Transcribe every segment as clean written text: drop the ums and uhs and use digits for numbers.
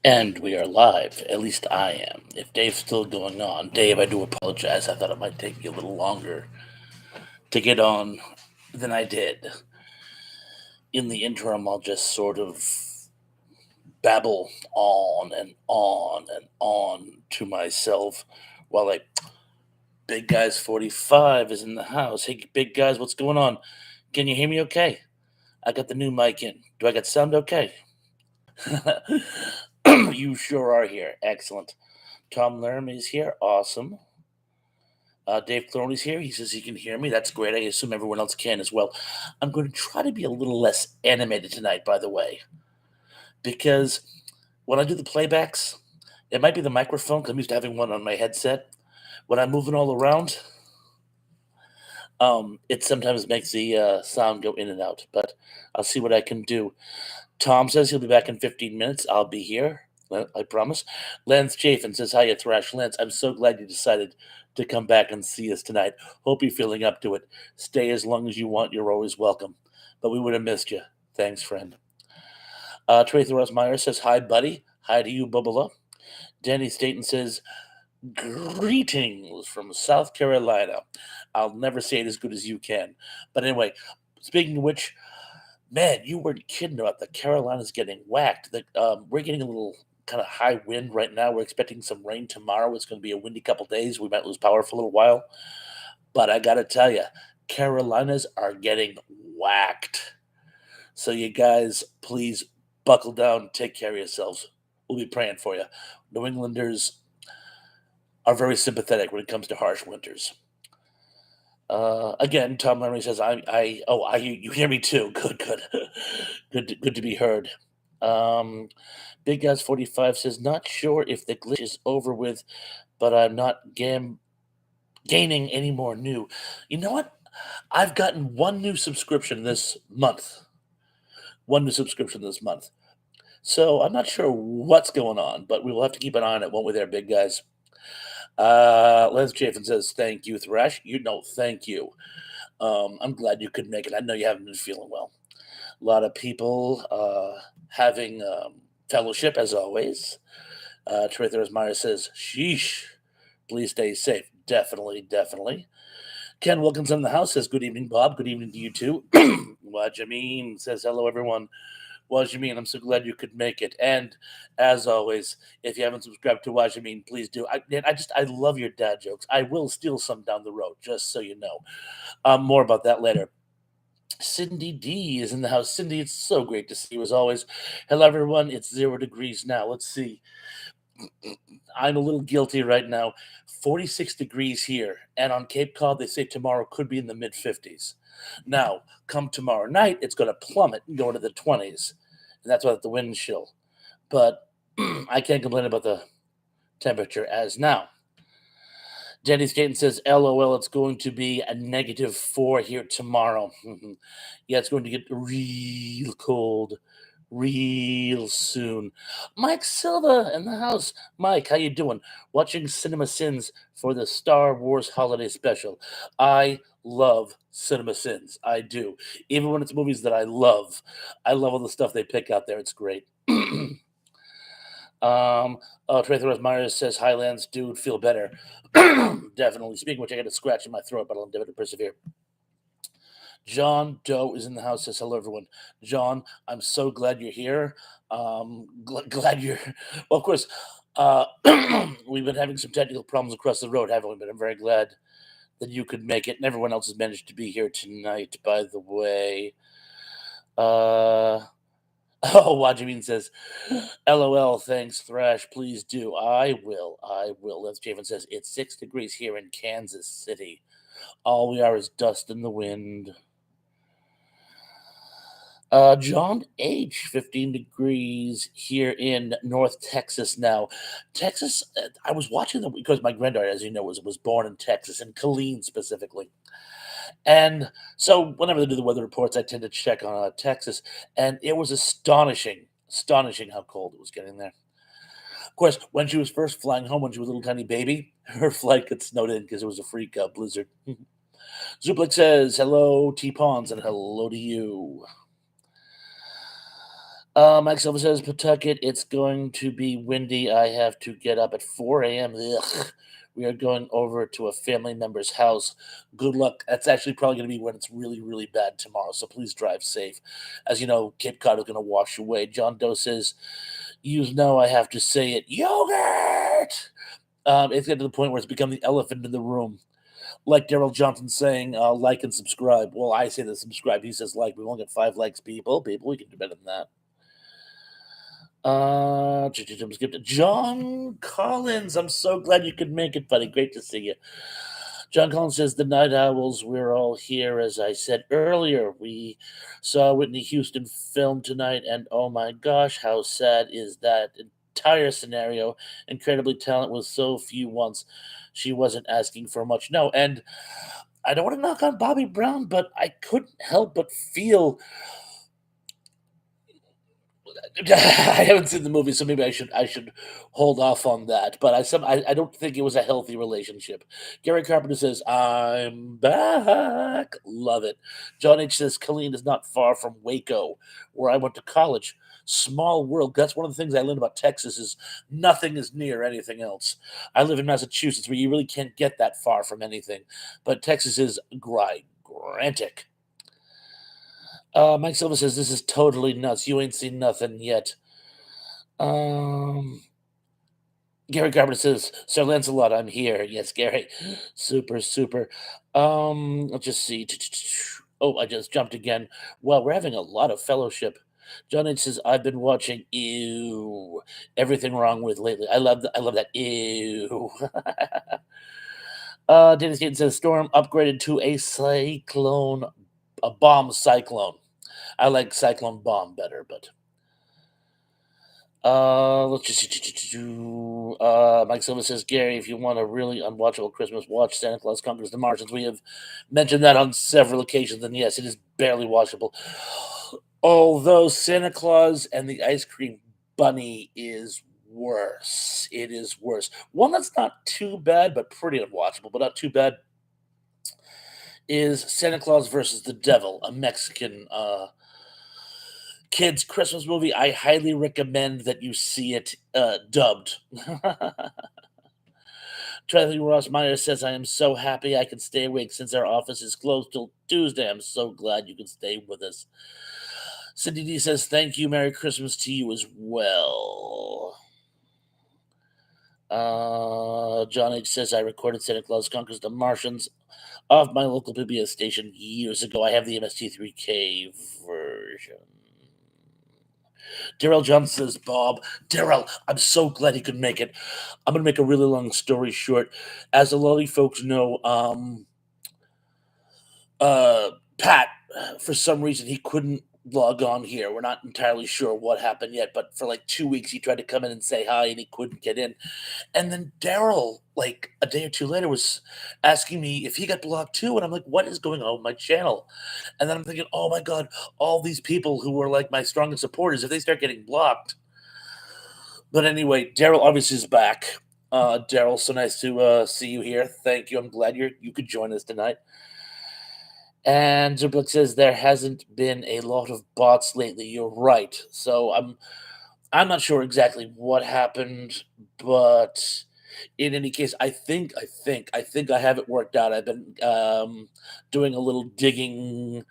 And we are live. At least I am. If Dave's still going on, Dave, I do apologize. I thought it might take you a little longer to get on than I did. In the interim, I'll just sort of babble on and on and on to myself while Big Guys 45 is in the house. Hey, Big Guys, what's going on? Can you hear me okay? I got the new mic in. Do I got sound okay? You sure are here. Excellent. Tom Laramie's here. Awesome. Dave Cloney's here. He says he can hear me. That's great. I assume everyone else can as well. I'm going to try to be a little less animated tonight, by the way, because when I do the playbacks, it might be the microphone because I'm used to having one on my headset. When I'm moving all around, it sometimes makes the sound go in and out, but I'll see what I can do. Tom says he'll be back in 15 minutes. I'll be here. I promise. Lance Chafin says, Hiya, Thrash. Lance, I'm so glad you decided to come back and see us tonight. Hope you're feeling up to it. Stay as long as you want. You're always welcome. But we would have missed you. Thanks, friend. Trey Rosmeyer says, Hi, buddy. Hi to you, Bubba. Danny Staten says, Greetings from South Carolina. I'll never say it as good as you can. But anyway, speaking of which, man, you weren't kidding about the Carolinas getting whacked. We're getting a little kind of high wind right now. We're expecting some rain tomorrow. It's going to be a windy couple days. We might lose power for a little while. But I got to tell you, Carolinas are getting whacked. So you guys, please buckle down. Take care of yourselves. We'll be praying for you. New Englanders are very sympathetic when it comes to harsh winters. Again, Tom Leary says, you hear me too. Good, good to be heard. Big Guys 45 says, not sure if the glitch is over with, but I'm not gaining any more new. You know what? I've gotten one new subscription this month. So I'm not sure what's going on, but we will have to keep an eye on it, won't we there, Big Guys? Lance Chafin says, thank you, Thrash. Thank you. I'm glad you could make it. I know you haven't been feeling well. A lot of people having fellowship, as always. Teresa Meyer says, sheesh, please stay safe. Definitely. Ken Wilkinson in the house says, good evening, Bob. Good evening to you, too. What you mean? Says, hello, everyone. What you mean? I'm so glad you could make it. And as always, if you haven't subscribed to What You Mean, please do. I love your dad jokes. I will steal some down the road, just so you know. More about that later. Cindy D is in the house. Cindy, it's so great to see you as always. Hello, everyone. It's 0 degrees now. Let's see. I'm a little guilty right now. 46 degrees here. And on Cape Cod, they say tomorrow could be in the mid 50s. Now, come tomorrow night, it's going to plummet and go into the 20s. And that's without the wind chill. But I can't complain about the temperature as now. Danny Staten says, LOL, it's going to be a -4 here tomorrow. Yeah, it's going to get real cold real soon. Mike Silva in the house. Mike, how you doing? Watching Cinema Sins for the Star Wars holiday special. I love Cinema Sins. I do. Even when it's movies that I love all the stuff they pick out there. It's great. Trey Myers says, Highlands, dude, feel better. Definitely. Speaking of which, I got a scratch in my throat, but I'll endeavor to persevere. John Doe is in the house. Says, hello, everyone. John, I'm so glad you're here. Glad you're. Well, of course, we've been having some technical problems across the road, haven't we? But I'm very glad that you could make it, and everyone else has managed to be here tonight, by the way. Wajamin says, LOL, thanks, Thrash. Please do. I will. Les Javen says, it's 6 degrees here in Kansas City. All we are is dust in the wind. John H., 15 degrees here in North Texas now. Texas, I was watching them because my granddaughter, as you know, was born in Texas, in Killeen specifically. And so whenever they do the weather reports, I tend to check on Texas, and it was astonishing how cold it was getting there. Of course, when she was first flying home, when she was a little tiny baby, her flight got snowed in because it was a freak blizzard. Zuplik says, hello, T-Pawns, and hello to you. Mike Silva says, Pawtucket, it's going to be windy. I have to get up at 4 a.m. Ugh. We are going over to a family member's house. Good luck. That's actually probably going to be when it's really, really bad tomorrow. So please drive safe. As you know, Cape Cod is going to wash away. John Doe says, you know, I have to say it. Yogurt! It's getting to the point where it's become the elephant in the room. Like Daryl Johnson saying, like and subscribe. Well, I say the subscribe. He says like. We won't get 5 likes, people. People, we can do better than that. Skip to John Collins. I'm so glad you could make it, buddy. Great to see you. John Collins says the Night Owls. We're all here, as I said earlier. We saw Whitney Houston film tonight, and oh my gosh, how sad is that entire scenario? Incredibly talented with so few wants. She wasn't asking for much. No, and I don't want to knock on Bobby Brown, but I couldn't help but feel I haven't seen the movie, so maybe I should hold off on that. But I don't think it was a healthy relationship. Gary Carpenter says, "I'm back." Love it. John H says, "Colleen is not far from Waco, where I went to college. Small world. That's one of the things I learned about Texas is nothing is near anything else. I live in Massachusetts, where you really can't get that far from anything, but Texas is gigantic." Mike Silva says, "This is totally nuts. You ain't seen nothing yet." Um, Gary Carpenter says, "Sir Lancelot, I'm here." Yes, Gary. Super, super. Let's just see. Oh, I just jumped again. Well, we're having a lot of fellowship. John H says, "I've been watching Ew. Everything wrong with lately. I love that. Ew." Dennis Keaton says, "Storm upgraded to a cyclone, a bomb cyclone." I like cyclone bomb better, but let's just Mike Silva says, Gary, if you want a really unwatchable Christmas, watch Santa Claus Conquers the Martians. We have mentioned that on several occasions, and yes, it is barely watchable. Although Santa Claus and the Ice Cream Bunny is worse. It is worse. One that's not too bad, but pretty unwatchable, but not too bad, is Santa Claus versus the Devil, a Mexican kids Christmas movie. I highly recommend that you see it dubbed. Charlie Ross Meyer says, "I am so happy I can stay awake since our office is closed till Tuesday. I'm so glad you can stay with us." Cindy D says, "Thank you. Merry Christmas to you as well." John H says, "I recorded Santa Claus Conquers the Martians off my local PBS station years ago. I have the MST3K version." Daryl Johnson says, "Bob, Daryl, I'm so glad he could make it. I'm going to make a really long story short. As a lot of you folks know, Pat, for some reason, he couldn't log on here. We're not entirely sure what happened yet, but for like 2 weeks, he tried to come in and say hi and he couldn't get in. And then Daryl, like a day or two later, was asking me if he got blocked too. And I'm like, what is going on with my channel? And then I'm thinking, oh my God, all these people who were like my strongest supporters, if they start getting blocked. But anyway, Daryl obviously is back. Daryl, so nice to see you here. Thank you. I'm glad you could join us tonight. And Zublik says there hasn't been a lot of bots lately. You're right. So I'm not sure exactly what happened, but in any case, I think I have it worked out. I've been doing a little digging.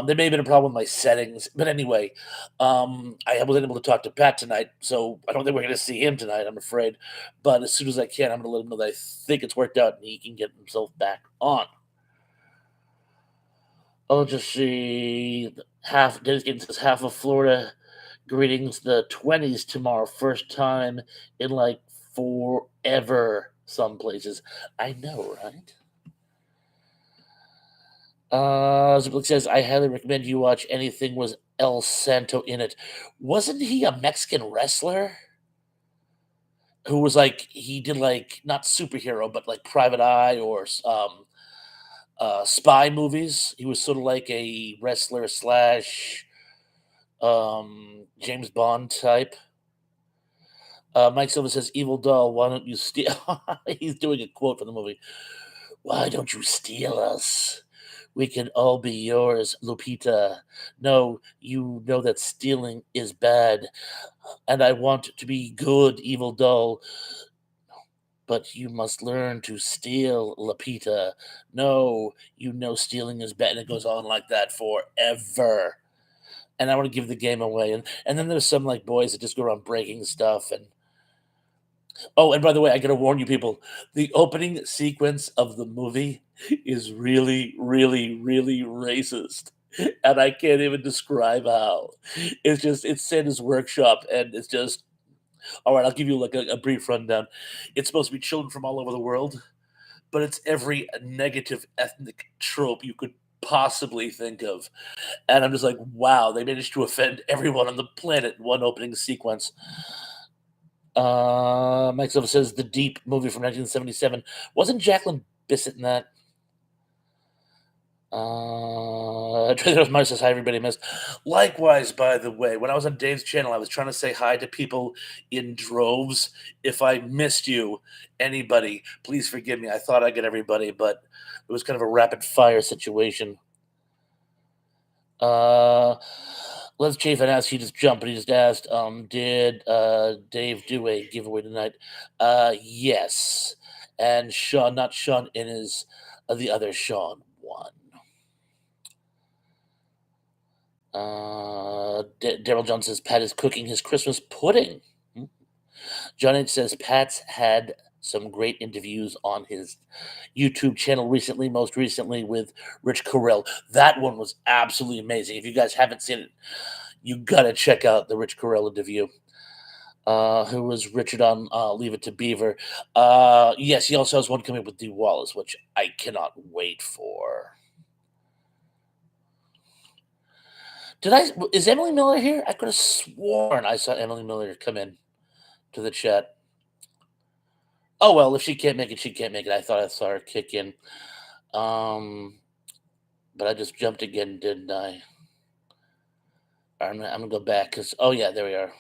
There may have been a problem with my settings, but anyway, I wasn't able to talk to Pat tonight, so I don't think we're going to see him tonight. I'm afraid, but as soon as I can, I'm going to let him know that I think it's worked out and he can get himself back on. I'll just see half. Dennis Gaten says half of Florida greetings the 20s tomorrow. First time in like forever. Some places. I know, right? Ziblik says I highly recommend you watch anything with El Santo in it. Wasn't he a Mexican wrestler who was like he did like not superhero but like Private Eye or spy movies? He was sort of like a wrestler slash James Bond type. Mike Silva says, "Evil doll, why don't you steal?" He's doing a quote from the movie. "Why don't you steal us? We can all be yours, Lupita. No, you know that stealing is bad, and I want to be good, evil doll. But you must learn to steal, Lapita. No, you know stealing is bad. And it goes on like that forever. And I want to give the game away. And then there's some like boys that just go around breaking stuff. And oh, and by the way, I gotta warn you people, the opening sequence of the movie is really, really, really racist. And I can't even describe how. It's Santa's workshop, and it's just all right. I'll give you like a brief rundown. It's supposed to be children from all over the world, but it's every negative ethnic trope you could possibly think of. And I'm just like, wow, they managed to offend everyone on the planet in one opening sequence. Mike Silva says the Deep movie from 1977 wasn't Jacqueline Bissett in that. Trader Mike says hi, everybody missed. Likewise, by the way, when I was on Dave's channel, I was trying to say hi to people in droves. If I missed you, anybody, please forgive me. I thought I'd get everybody, but it was kind of a rapid fire situation. Uh, Let's Chief and ask. He just jumped, but he just asked, did Dave do a giveaway tonight? Yes, and Sean, not Sean, in his the other Sean won. Daryl Jones says Pat is cooking his Christmas pudding. Hmm. John H says Pat's had some great interviews on his YouTube channel recently, most recently with Rich Carell. That one was absolutely amazing. If you guys haven't seen it, you gotta check out the Rich Carell interview. Who was Richard on Leave It to Beaver? Yes, he also has one coming with Dee Wallace, which I cannot wait for. Is Emily Miller here? I could have sworn I saw Emily Miller come in to the chat. Oh well, if she can't make it, she can't make it. I thought I saw her kick in. But I just jumped again, didn't I? I'm gonna go back because oh yeah, there we are.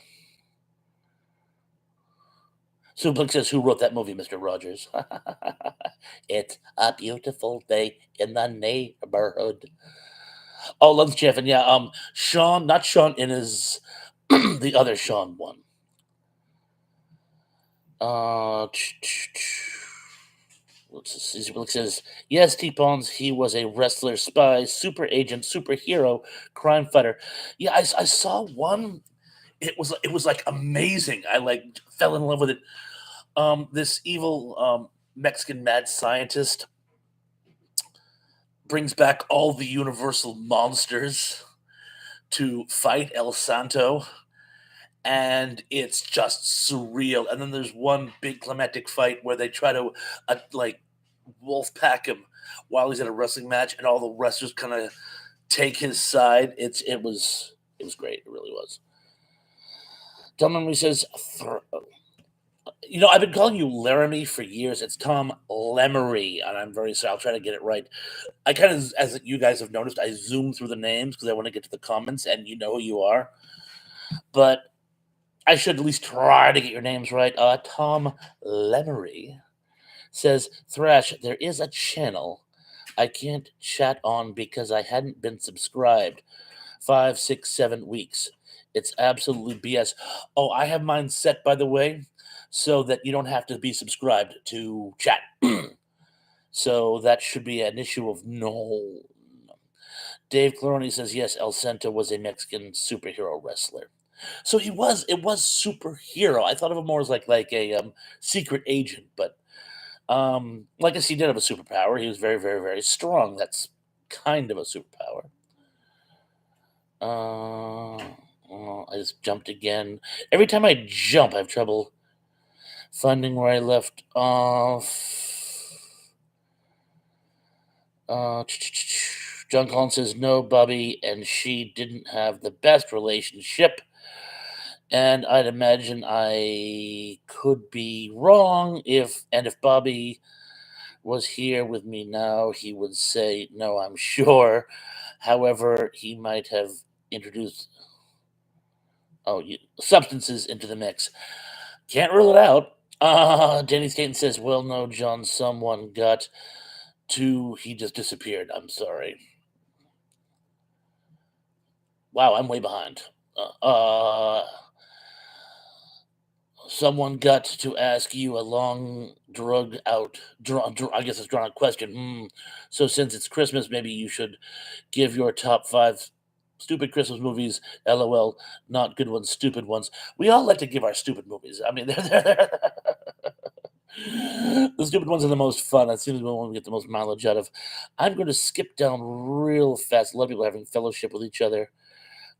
Suplex says, "Who wrote that movie, Mister Rogers?" It's a beautiful day in the neighborhood. Oh, Lunch Chef, and yeah, Sean, not Sean in his the other Sean one. Uh, Suplex says, "Yes, T-Bones, he was a wrestler, spy, super agent, superhero, crime fighter." Yeah, I saw one. It was like amazing. I like fell in love with it. This evil Mexican mad scientist brings back all the universal monsters to fight El Santo, and it's just surreal. And then there's one big climactic fight where they try to like wolf pack him while he's in a wrestling match, and all the wrestlers kind of take his side. It was great. It really was. Tom Memory says, I've been calling you Laramie for years. It's Tom Lemery, and I'm very sorry. I'll try to get it right. I kind of, as you guys have noticed, I zoom through the names because I want to get to the comments, and you know who you are. But I should at least try to get your names right. Tom Lemery says, Thrash, there is a channel I can't chat on because I hadn't been subscribed 5, 6, 7 weeks. It's absolutely BS. Oh, I have mine set, by the way, so that you don't have to be subscribed to chat. So that should be an issue of no. Dave Claroni says, yes, El Santo was a Mexican superhero wrestler. So he was. It was superhero. I thought of him more as like a secret agent, but like I said, he did have a superpower. He was very, very, very strong. That's kind of a superpower. I just jumped again. Every time I jump, I have trouble finding where I left off. John Collins says, no, Bobby and she didn't have the best relationship. And I'd imagine I could be wrong if Bobby was here with me now, he would say, no, I'm sure. However, he might have introduced substances into the mix. Can't rule it out. Danny Staten says, well, no, John, someone got to he just disappeared. I'm sorry. Wow, I'm way behind. Someone got to ask you a long, I guess it's drawn out question. So since it's Christmas, maybe you should give your top five stupid Christmas movies. LOL, not good ones, stupid ones. We all like to give our stupid movies. I mean, the stupid ones are the most fun. That seems to be the one we get the most mileage out of. I'm going to skip down real fast. A lot of people are having fellowship with each other.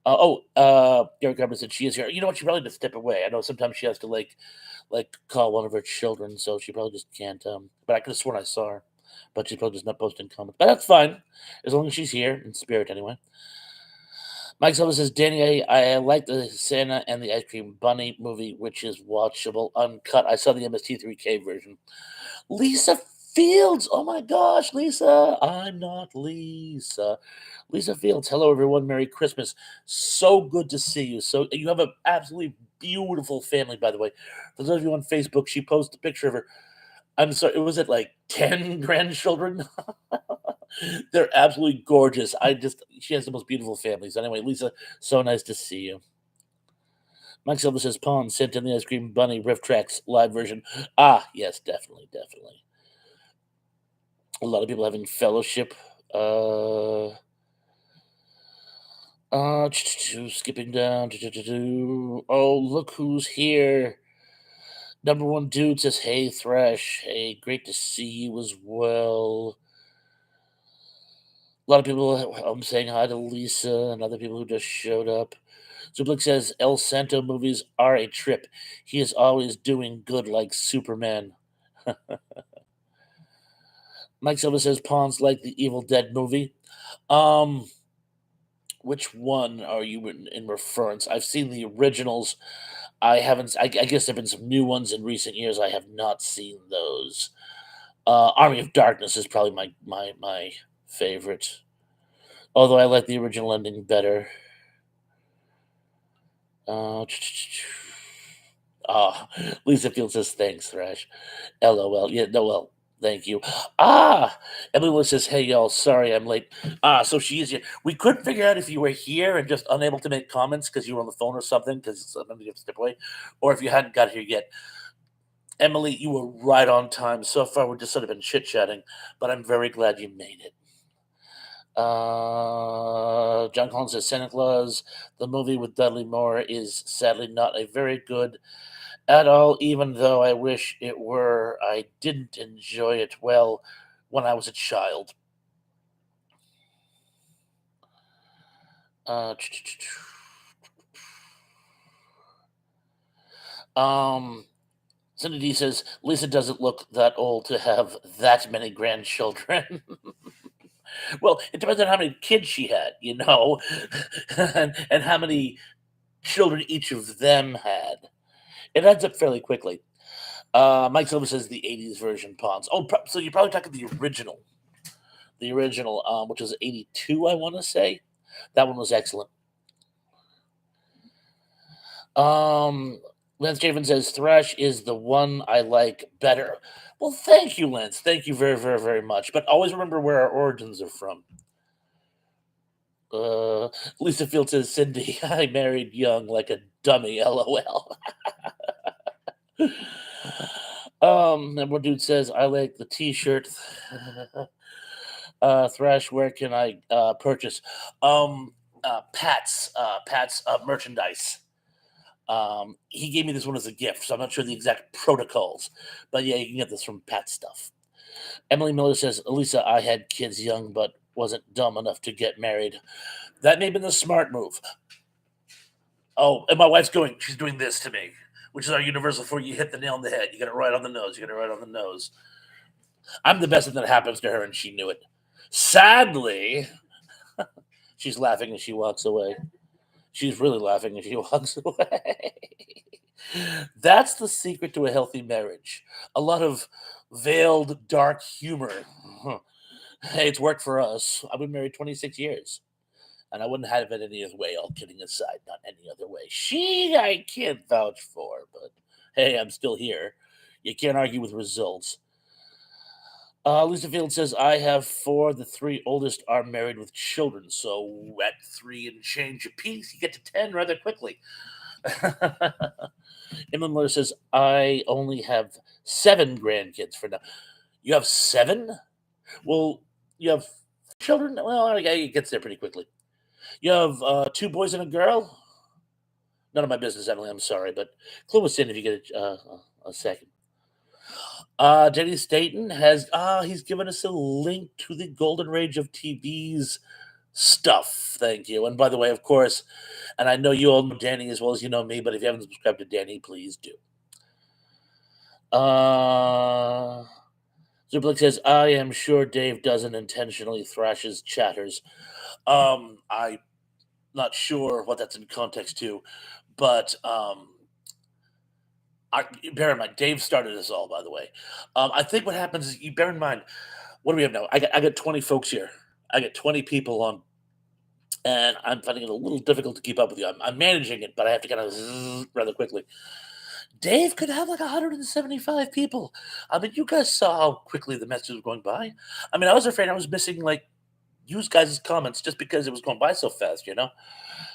Gary Carter said she is here. You know what? She probably just step away. I know sometimes she has to call one of her children, so she probably just can't. But I could have sworn I saw her, but she's probably just not posting comments. But that's fine, as long as she's here in spirit anyway. Mike Silva says, Danny, I like the Santa and the Ice Cream Bunny movie, which is watchable uncut. I saw the MST3K version. Lisa Fields. Oh my gosh, Lisa. I'm not Lisa. Lisa Fields. Hello, everyone. Merry Christmas. So good to see you. So you have an absolutely beautiful family, by the way. For those of you on Facebook, she posted a picture of her. I'm sorry, was it like 10 grandchildren? They're absolutely gorgeous. She has the most beautiful families. Anyway, Lisa, so nice to see you. Mike Silva says, Pawn sent in the Ice Cream Bunny riff tracks live version. Ah, yes, definitely, definitely. A lot of people having fellowship. Skipping down. Oh, look who's here. Number one dude says, hey, Thresh. Hey, great to see you as well. A lot of people saying hi to Lisa and other people who just showed up. Zublik says, El Santo movies are a trip. He is always doing good like Superman. Mike Silva says, Pawns like the Evil Dead movie. Um, which one are you in reference? I've seen the originals. I haven't. I guess there've been some new ones in recent years. I have not seen those. Army of Darkness is probably my favorite. Although I like the original ending better. Uh, ah, Lisa Field says thanks, Thrash. LOL. Yeah, no, well, thank you. Emily Willis says, hey, y'all, sorry I'm late. So she is here. We couldn't figure out if you were here and just unable to make comments because you were on the phone or something because sometimes you have to step away, or if you hadn't got here yet. Emily, you were right on time. So far, we've just sort of been chit chatting, but I'm very glad you made it. John Collins says Santa Claus, the movie with Dudley Moore, is sadly not a very good at all, even though I wish it were. I didn't enjoy it well when I was a child. Uh, um, Cindy D says Lisa doesn't look that old to have that many grandchildren. Well, it depends on how many kids she had, and how many children each of them had. It adds up fairly quickly. Mike Silva says the '80s version Pawns. Oh, so you're probably talking the original, which was '82, I want to say. That one was excellent. Lance Javen says Thrash is the one I like better. Well, thank you, Lance. Thank you very, very, very much. But always remember where our origins are from. Lisa Field says Cindy, I married young like a dummy. LOL. And one dude says I like the T-shirt. Thrash, where can I purchase? Pat's merchandise. He gave me this one as a gift, so I'm not sure the exact protocols, but yeah, you can get this from Pat Stuff. Emily Miller says, Lisa, I had kids young, but wasn't dumb enough to get married. That may have been the smart move. Oh, and my wife's she's doing this to me, which is our universal for you hit the nail on the head. You got it right on the nose. You got it right on the nose. I'm the best that happens to her, and she knew it. Sadly, she's laughing as she walks away. She's really laughing as she walks away. That's the secret to a healthy marriage. A lot of veiled dark humor. Hey, it's worked for us. I've been married 26 years. And I wouldn't have it any other way, all kidding aside, not any other way. I can't vouch for, but hey, I'm still here. You can't argue with results. Lisa Field says, I have four. The three oldest are married with children. So at three and change apiece, you get to 10 rather quickly. Emma Miller says, I only have seven grandkids for now. You have seven? Well, you have children? Well, okay, it gets there pretty quickly. You have two boys and a girl? None of my business, Emily. I'm sorry, but clue us in if you get a second. Jenny Staten has he's given us a link to the Golden Rage of TV's stuff. Thank you. And by the way, of course, and I know you all know Danny as well as you know me, but if you haven't subscribed to Danny, please do. Uh Zublik says, I am sure Dave doesn't intentionally thrash his chatters. I'm not sure what that's in context to, but bear in mind, Dave started this all, by the way. I think what happens is you bear in mind, what do we have now? I got 20 folks here. I got 20 people on, and I'm finding it a little difficult to keep up with you. I'm managing it, but I have to kind of rather quickly. Dave could have like 175 people. I mean, you guys saw how quickly the messages were going by. I mean, I was afraid I was missing like use guys' comments just because it was going by so fast.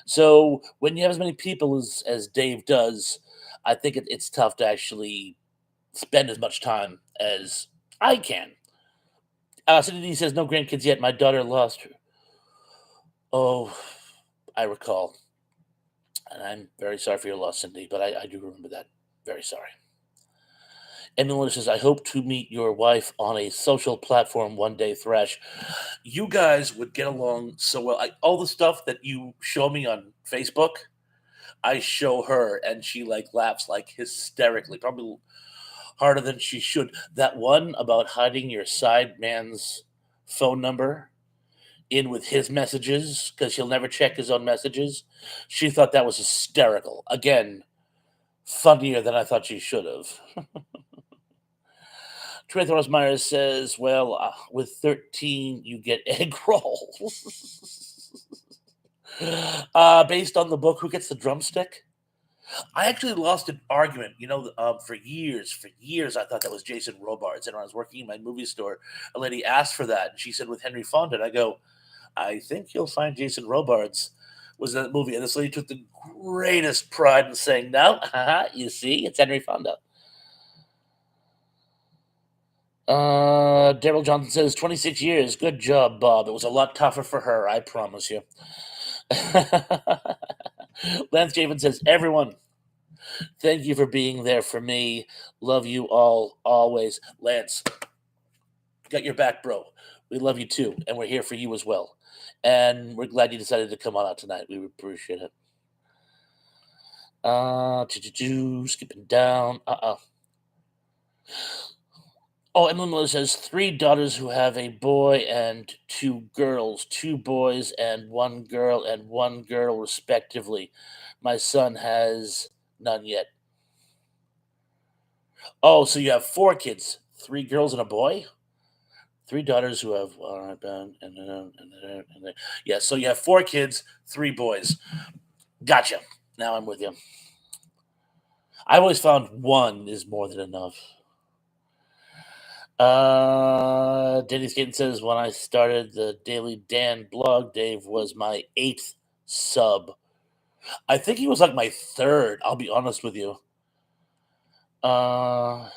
So when you have as many people as Dave does, I think it's tough to actually spend as much time as I can. Cindy D says no grandkids yet. My daughter lost her. Oh, I recall, and I'm very sorry for your loss, Cindy. But I do remember that. Very sorry. And Melinda says, I hope to meet your wife on a social platform one day, Thresh. You guys would get along so well. All the stuff that you show me on Facebook, I show her, and she like laughs like hysterically, probably harder than she should. That one about hiding your side man's phone number in with his messages because he'll never check his own messages. She thought that was hysterical. Again, funnier than I thought she should have. Trey Myers says, well, with 13, you get egg rolls. Based on the book, Who Gets the Drumstick? I actually lost an argument, for years. For years, I thought that was Jason Robards. And when I was working in my movie store, a lady asked for that. And she said, with Henry Fonda. And I go, I think you'll find Jason Robards was in that movie. And this lady took the greatest pride in saying, no, you see, it's Henry Fonda. Daryl Johnson says 26 years. Good job, Bob. It was a lot tougher for her, I promise you. Lance Javen says, everyone, thank you for being there for me. Love you all always. Lance, got your back, bro. We love you too, and we're here for you as well. And we're glad you decided to come on out tonight. We appreciate it. Skipping down. Oh, Emily Miller says three daughters who have a boy and two girls, two boys and one girl, respectively. My son has none yet. Oh, so you have four kids, three girls and a boy? Three daughters who have yeah. So you have four kids, three boys. Gotcha. Now I'm with you. I've always found one is more than enough. Danny Skaten says, when I started the Daily Dan blog, Dave was my 8th sub. I think he was like my 3rd, I'll be honest with you. I'm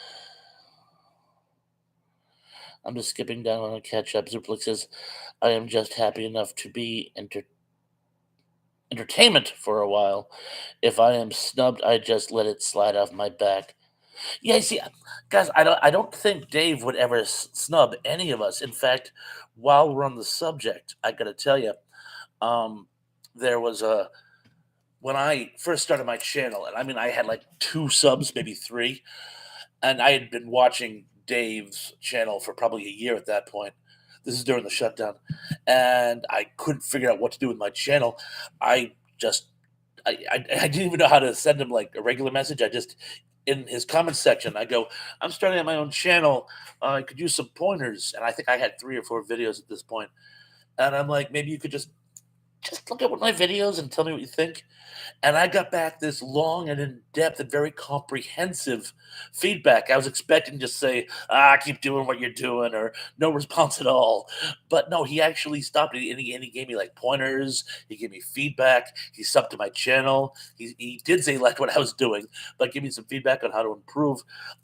just skipping down on a catch up. Zuplik says, I am just happy enough to be entertainment for a while. If I am snubbed, I just let it slide off my back. Yeah, see, guys, I don't think Dave would ever snub any of us. In fact, while we're on the subject, I got to tell you, there was when I first started my channel, and I mean, I had like 2 subs, maybe 3, and I had been watching Dave's channel for probably a year at that point. This is during the shutdown, and I couldn't figure out what to do with my channel. I just, I didn't even know how to send him like a regular message. I just in his comments section, I go, I'm starting my own channel. I could use some pointers. And I think I had 3 or 4 videos at this point. And I'm like, maybe you could just just look at one of my videos and tell me what you think. And I got back this long and in depth and very comprehensive feedback. I was expecting to say, keep doing what you're doing, or no response at all. But no, he actually stopped it, and he gave me like pointers. He gave me feedback. He subbed to my channel. He did say he liked what I was doing, but give me some feedback on how to improve.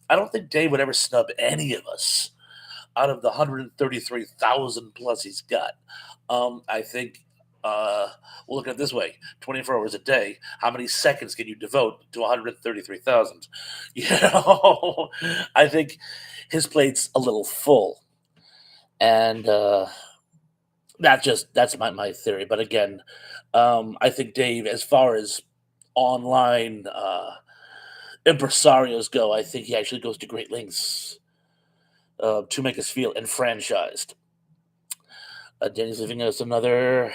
I don't think Dave would ever snub any of us out of the 133,000 plus he's got. I think we'll look at it this way: 24 hours a day. How many seconds can you devote to 133,000? You know, I think his plate's a little full, and that's my theory. But again, I think Dave, as far as online impresarios go, I think he actually goes to great lengths to make us feel enfranchised. Danny's leaving us another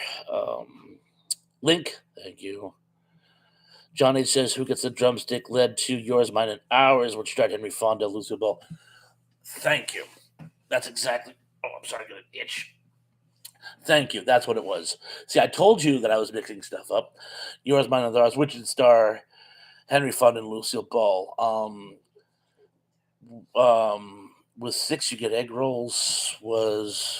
link. Thank you. John H says, "Who gets the drumstick led to yours, mine, and ours?" Which tried Henry Fonda, Lucille Ball. Thank you. That's exactly. Oh, I'm sorry, I got an itch. Thank you. That's what it was. See, I told you that I was mixing stuff up. Yours, mine, and ours. Which would star Henry Fonda and Lucille Ball. With six, you get egg rolls. Was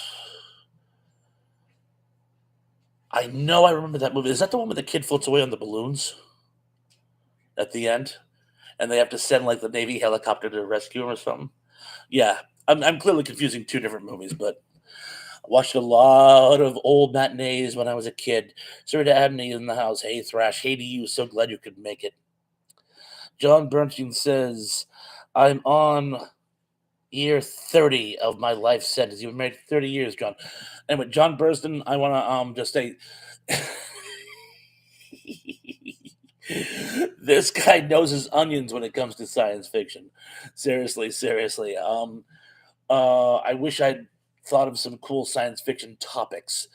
I know I remember that movie. Is that the one where the kid floats away on the balloons at the end? And they have to send like the Navy helicopter to rescue him or something? Yeah. I'm clearly confusing two different movies, but I watched a lot of old matinees when I was a kid. Sorry to have me in the house. Hey, Thrash. Hey to you. So glad you could make it. John Bernstein says, I'm on year 30 of my life sentence. You've been married 30 years, John. Anyway, John Burston, I want to just say this guy knows his onions when it comes to science fiction. Seriously, seriously. I wish I'd thought of some cool science fiction topics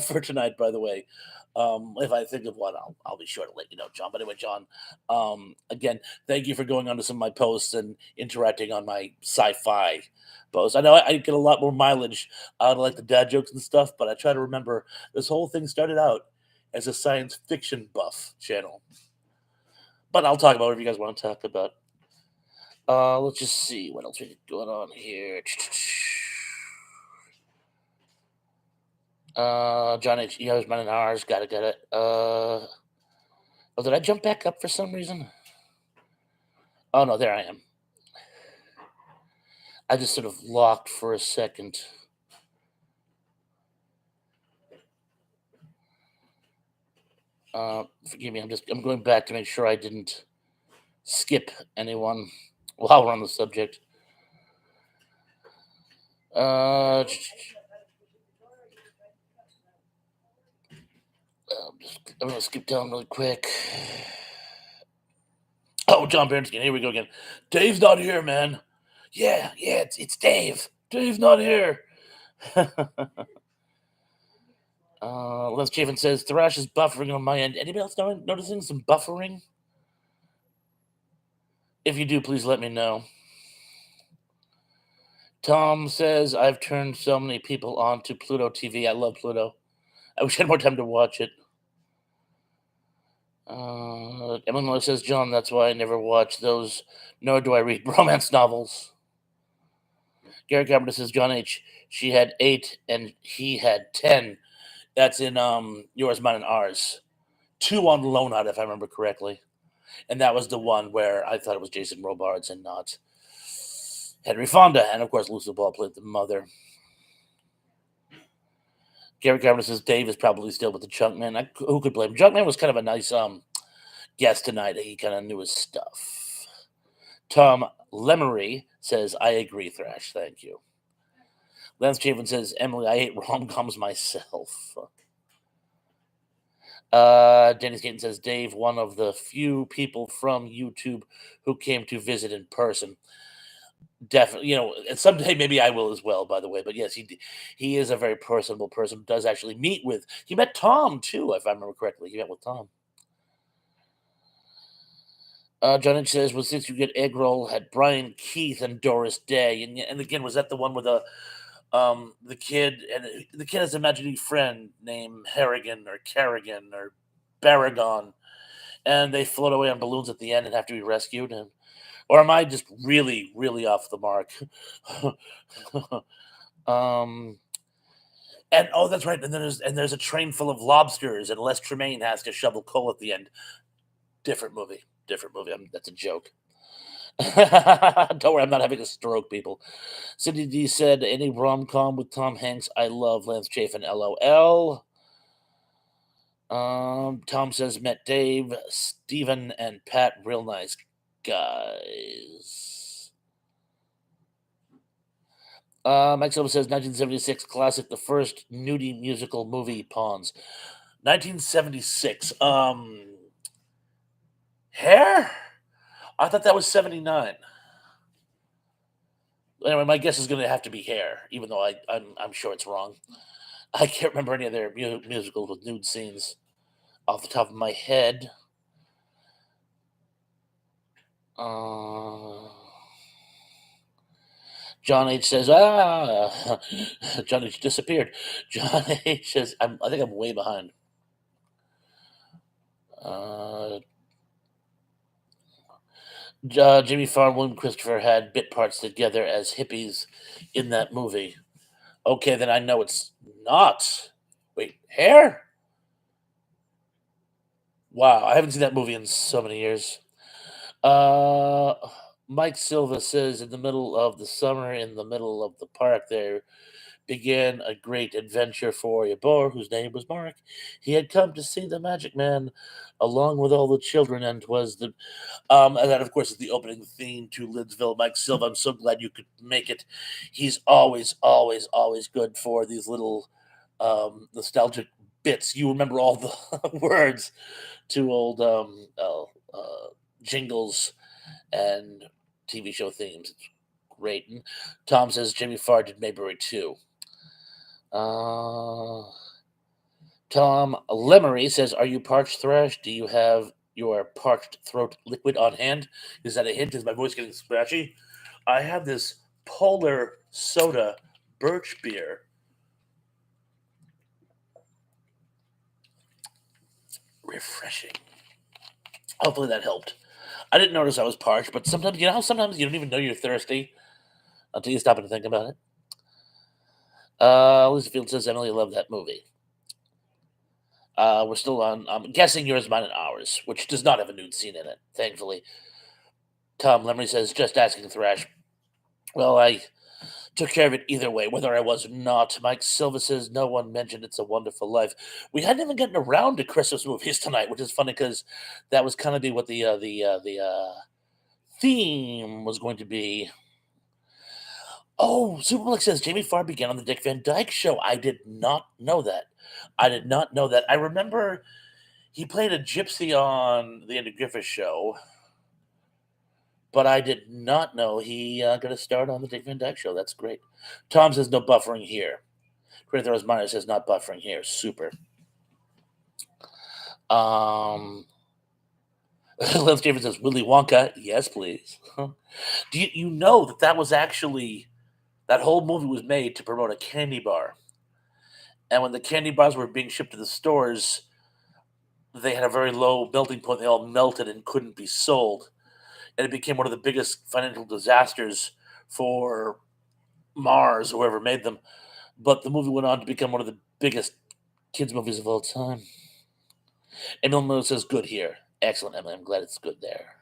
for tonight, by the way. If I think of one, I'll be sure to let you know, John. But anyway, John, again, thank you for going on to some of my posts and interacting on my sci-fi posts. I know I get a lot more mileage out of like the dad jokes and stuff, but I try to remember this whole thing started out as a science fiction buff channel. But I'll talk about whatever you guys want to talk about. Let's just see what else we got going on here. John H. Yo's mine and ours. Got it, got it. Oh, did I jump back up for some reason? Oh no, there I am. I just sort of locked for a second. Forgive me. I'm going back to make sure I didn't skip anyone while we're on the subject. I'm gonna skip down really quick. Oh, John Bernstein. Here we go again. Dave's not here, man. Yeah, it's Dave. Dave's not here. Les Chafin says Thrash is buffering on my end. Anybody else noticing some buffering? If you do, please let me know. Tom says I've turned so many people on to Pluto TV. I love Pluto. I wish I had more time to watch it. Emily Miller says, John, that's why I never watch those, nor do I read romance novels. Gary Carpenter says, John H., she had 8 and he had 10. That's in Yours, Mine, and Ours. 2 on Loan Out, if I remember correctly. And that was the one where I thought it was Jason Robards and not Henry Fonda. And of course, Lucille Ball played the mother. Gary Carpenter says Dave is probably still with the Chunkman. Who could blame him? Chunkman was kind of a nice guest tonight. He kind of knew his stuff. Tom Lemery says, I agree, Thrash. Thank you. Lance Chapin says, Emily, I hate rom-coms myself. Dennis Gaten says, Dave, one of the few people from YouTube who came to visit in person. Definitely, and someday maybe I will as well, by the way. But yes, he is a very personable person. Does actually meet with. He met Tom too, if I remember correctly. He met with Tom. John H says, "Well, since you get egg roll, had Brian Keith and Doris Day, and again, was that the one with The kid has an imaginary friend named Harrigan or Carrigan or Baragon, and they float away on balloons at the end and have to be rescued. And or am I just really, really off the mark? um, and oh, that's right. And there's a train full of lobsters, and Les Tremaine has to shovel coal at the end. Different movie. Different movie. That's a joke. Don't worry, I'm not having a stroke, people. Cindy D said, any rom com with Tom Hanks, I love Lance Chafin, LOL. Tom says, met Dave, Steven, and Pat, real nice guys. Mike Silva says, 1976 classic, the first nudie musical movie, Pawns. 1976. Hair? I thought that was 79. Anyway, my guess is going to have to be Hair, even though I'm sure it's wrong. I can't remember any other musicals with nude scenes off the top of my head. John H says, John H disappeared. John H says, I think I'm way behind. Jimmy Farr and William Christopher had bit parts together as hippies in that movie. Okay, then I know it's not. Wait, Hair? Wow, I haven't seen that movie in so many years. Mike Silva says, in the middle of the summer, in the middle of the park, there began a great adventure for a boy whose name was Mark. He had come to see the Magic Man along with all the children, and was the and that, of course, is the opening theme to Lidsville. Mike Silva, I'm so glad you could make it. He's always, always, always good for these little nostalgic bits. You remember all the words to old jingles and TV show themes. It's great. And Tom says Jimmy Farr did Mayberry too. Tom Lemery says, are you parched, Thrash? Do you have your parched throat liquid on hand? Is that a hint? Is my voice getting scratchy? I have this Polar Soda birch beer. Refreshing. Hopefully that helped. I didn't notice I was parched, but sometimes, sometimes you don't even know you're thirsty until you stop and think about it. Lisa Field says, Emily, love that movie. We're still on. I'm guessing yours, mine, and ours, which does not have a nude scene in it, thankfully. Tom Lemery says, just asking Thrash. Well, I took care of it either way, whether I was or not. Mike Silva says, no one mentioned It's a Wonderful Life. We hadn't even gotten around to Christmas movies tonight, which is funny because that was kind of be what the theme was going to be. Oh, Superblik says Jamie Farr began on the Dick Van Dyke Show. I did not know that. I did not know that. I remember he played a gypsy on the Andy Griffith Show, but I did not know he got a start on the Dick Van Dyke Show. That's great. Tom says no buffering here. Craig Myers says not buffering here. Super. Lance David says Willy Wonka. Yes, please. Do you know that was actually that whole movie was made to promote a candy bar, and when the candy bars were being shipped to the stores, they had a very low melting point. They all melted and couldn't be sold, and it became one of the biggest financial disasters for Mars, whoever made them. But the movie went on to become one of the biggest kids' movies of all time. Emil Miller says, good here. Excellent, Emily. I'm glad it's good there.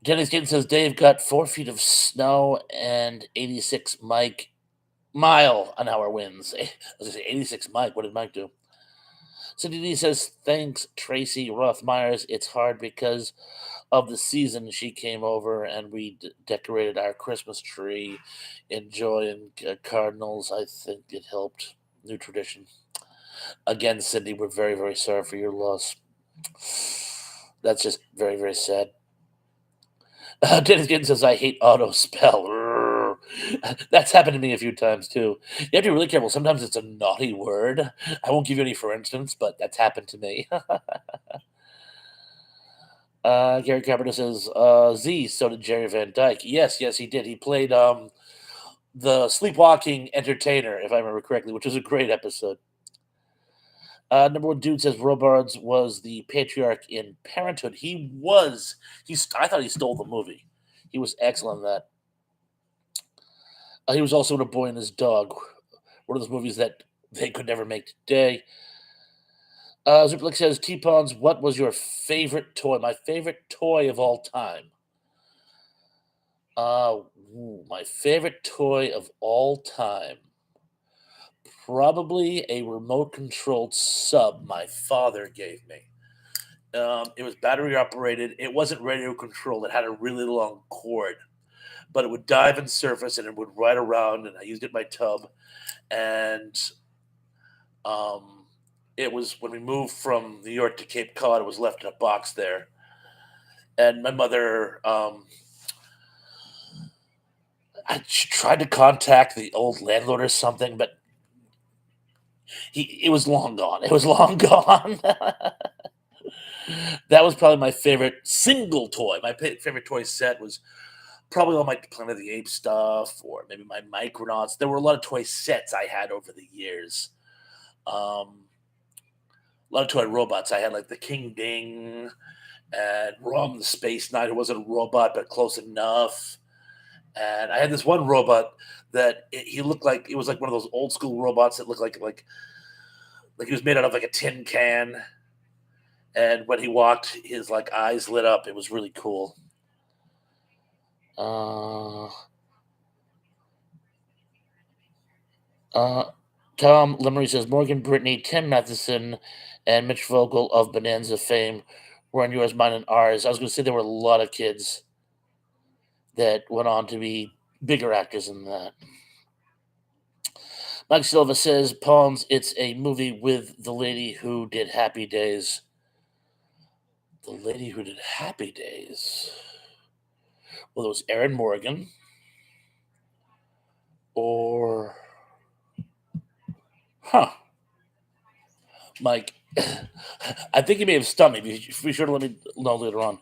Denny Skin says, Dave got 4 feet of snow and 86 mile an hour winds. I was going to say 86 Mike. What did Mike do? Cindy D says, thanks, Tracy Rothmeyers. It's hard because of the season. She came over and we decorated our Christmas tree, enjoying Cardinals. I think it helped. New tradition. Again, Cindy, we're very, very sorry for your loss. That's just very, very sad. Dennis Giddens says, I hate auto spell. That's happened to me a few times too. You have to be really careful. Sometimes it's a naughty word. I won't give you any for instance, but that's happened to me. Gary Carpenter says, Z, so did Jerry Van Dyke. Yes, he did. He played the sleepwalking entertainer, if I remember correctly, which was a great episode. Number one dude says Robards was the patriarch in Parenthood. He was. I thought he stole the movie. He was excellent in that. He was also in A Boy and His Dog, one of those movies that they could never make today. Zuperlik says, T-Pawns, what was your favorite toy? My favorite toy of all time. My favorite toy of all time. Probably a remote controlled sub my father gave me. It was battery operated. It wasn't radio controlled. It had a really long cord, but it would dive and surface and it would ride around. And I used it in my tub. And um, it was when we moved from New York to Cape Cod, it was left in a box there. And my mother, I tried to contact the old landlord or something, but it was long gone. It was long gone. That was probably my favorite single toy. My favorite toy set was probably all my Planet of the Apes stuff, or maybe my Micronauts. There were a lot of toy sets I had over the years. A lot of toy robots. I had like the King Ding and Rom the Space Knight, who wasn't a robot but close enough. And I had this one robot that he looked like it was like one of those old school robots that looked like he was made out of like a tin can. And when he walked, his like eyes lit up. It was really cool. Uh, uh, Tom Lemery says Morgan Brittany, Tim Matheson, and Mitch Vogel of Bonanza fame were on yours, mine, and ours. I was going to say there were a lot of kids that went on to be bigger actors than that. Mike Silva says, Pawns, it's a movie with the lady who did Happy Days. The lady who did Happy Days. Well, it was Erin Morgan. Or. Huh. Mike, I think you may have stumped me. Be sure to let me know later on.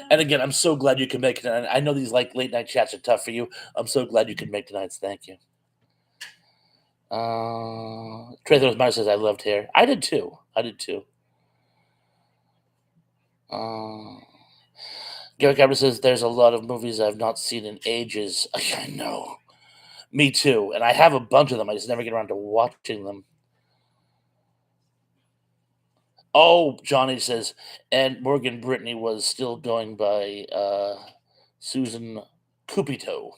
And again, I'm so glad you can make it. And I know these like late night chats are tough for you. I'm so glad you can make tonight's. Thank you. Trey Myers says I loved hair. I did too. Gary Cabra says there's a lot of movies I've not seen in ages. I know. Me too. And I have a bunch of them. I just never get around to watching them. Oh, Johnny says, and Morgan Brittany was still going by Susan Cupito.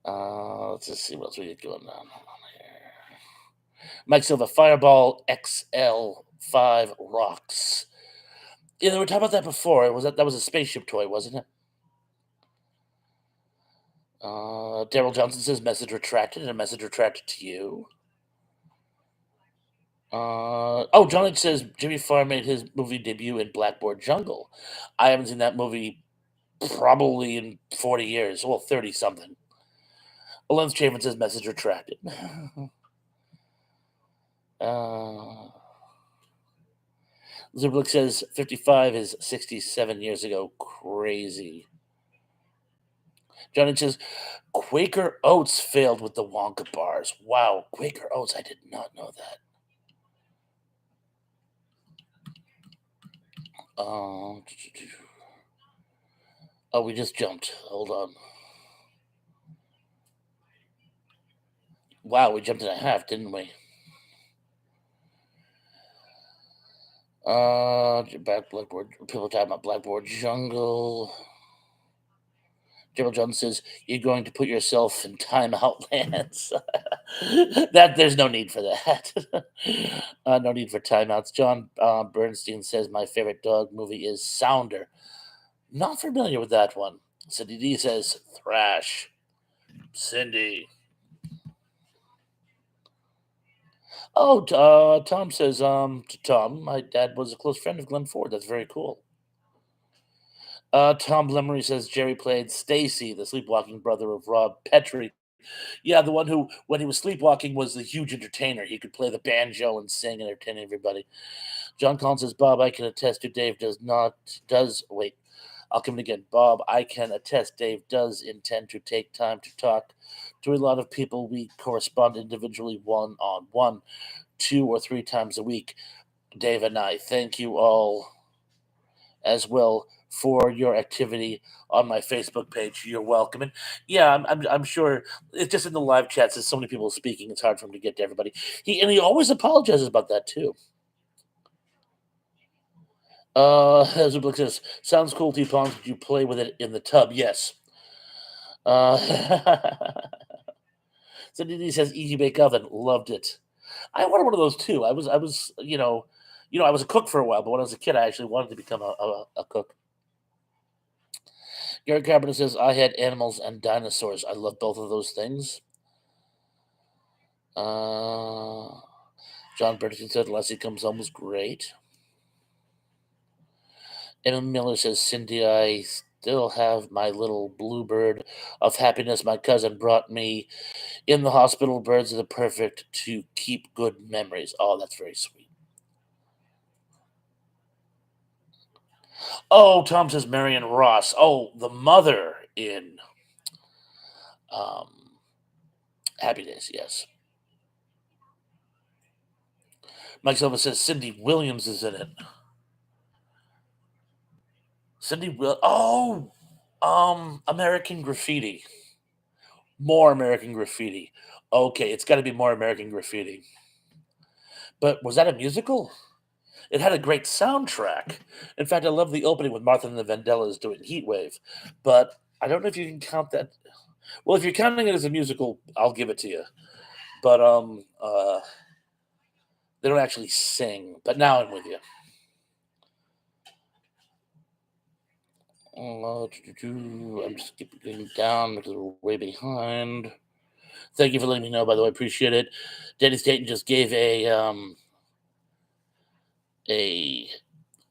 Let's just see what else we get going on here. Mike Silva, Fireball XL5 rocks. Yeah, they were talking about that before. That was a spaceship toy, wasn't it? Daryl Johnson says message retracted, and a message retracted to you. Johnny says Jimmy Farr made his movie debut in Blackboard Jungle. I haven't seen that movie probably in 40 years. Well, 30 something. Lance Chafin says message retracted. Zuberlik says 55 is 67 years ago. Crazy. Johnny says Quaker Oats failed with the Wonka bars. Wow, Quaker Oats. I did not know that. We just jumped. Hold on. Wow, we jumped in a half, didn't we? Back Blackboard. People talking about Blackboard Jungle. Gerald Jones says you're going to put yourself in timeout lands. That there's no need for that. No need for timeouts. John Bernstein says my favorite dog movie is Sounder. Not familiar with that one. Cindy D says Thrash. Cindy. Tom says to Tom, my dad was a close friend of Glenn Ford. That's very cool. Tom Lemery says Jerry played Stacy, the sleepwalking brother of Rob Petrie. Yeah, the one who, when he was sleepwalking, was the huge entertainer. He could play the banjo and sing and entertain everybody. John Collins says, Bob, I can attest to Dave does I'll come in again. Bob, I can attest Dave does intend to take time to talk to a lot of people. We correspond individually, one on one, 2 or 3 times a week. Dave and I thank you all as well for your activity on my Facebook page. You're welcome. And yeah, I'm sure it's just in the live chats. There's so many people speaking. It's hard for him to get to everybody. He always apologizes about that too. Zublik says, "Sounds cool, T-Pong. Did you play with it in the tub?" Yes. Uh, so Didi says, "Easy bake oven. Loved it. I wanted one of those too. I was, I was a cook for a while, but when I was a kid, I actually wanted to become a cook." Gary Carpenter says, "I had animals and dinosaurs. I love both of those things." Uh, John Burton said, "Leslie Comes Home" was great. Emma Miller says, "Cindy, I still have my little bluebird of happiness my cousin brought me in the hospital. Birds are the perfect to keep good memories." Oh, that's very sweet. Oh, Tom says Marion Ross. Oh, the mother in um, Happy Days, yes. Mike Silva says Cindy Williams is in it. American Graffiti. More American Graffiti. Okay, it's got to be more American Graffiti. But was that a musical? It had a great soundtrack. In fact, I love the opening with Martha and the Vandellas doing Heatwave. But I don't know if you can count that. Well, if you're counting it as a musical, I'll give it to you. But they don't actually sing. But now I'm with you. I'm just getting down because we're way behind. Thank you for letting me know. By the way, appreciate it. Dennis Dayton just gave a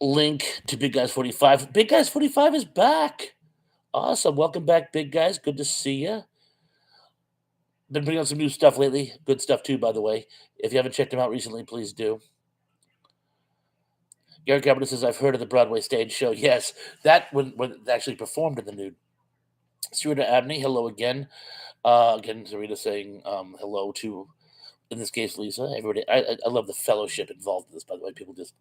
link to Big Guys 45. Big Guys 45 is back. Awesome. Welcome back, Big Guys. Good to see you. Been putting on some new stuff lately. Good stuff too, by the way. If you haven't checked them out recently, please do. Gary Carpenter says, "I've heard of the Broadway stage show." Yes, that when it actually performed in the nude. Sarita Abney, hello again. Again, Sarita saying hello to, in this case, Lisa. Everybody, I love the fellowship involved in this, by the way. People just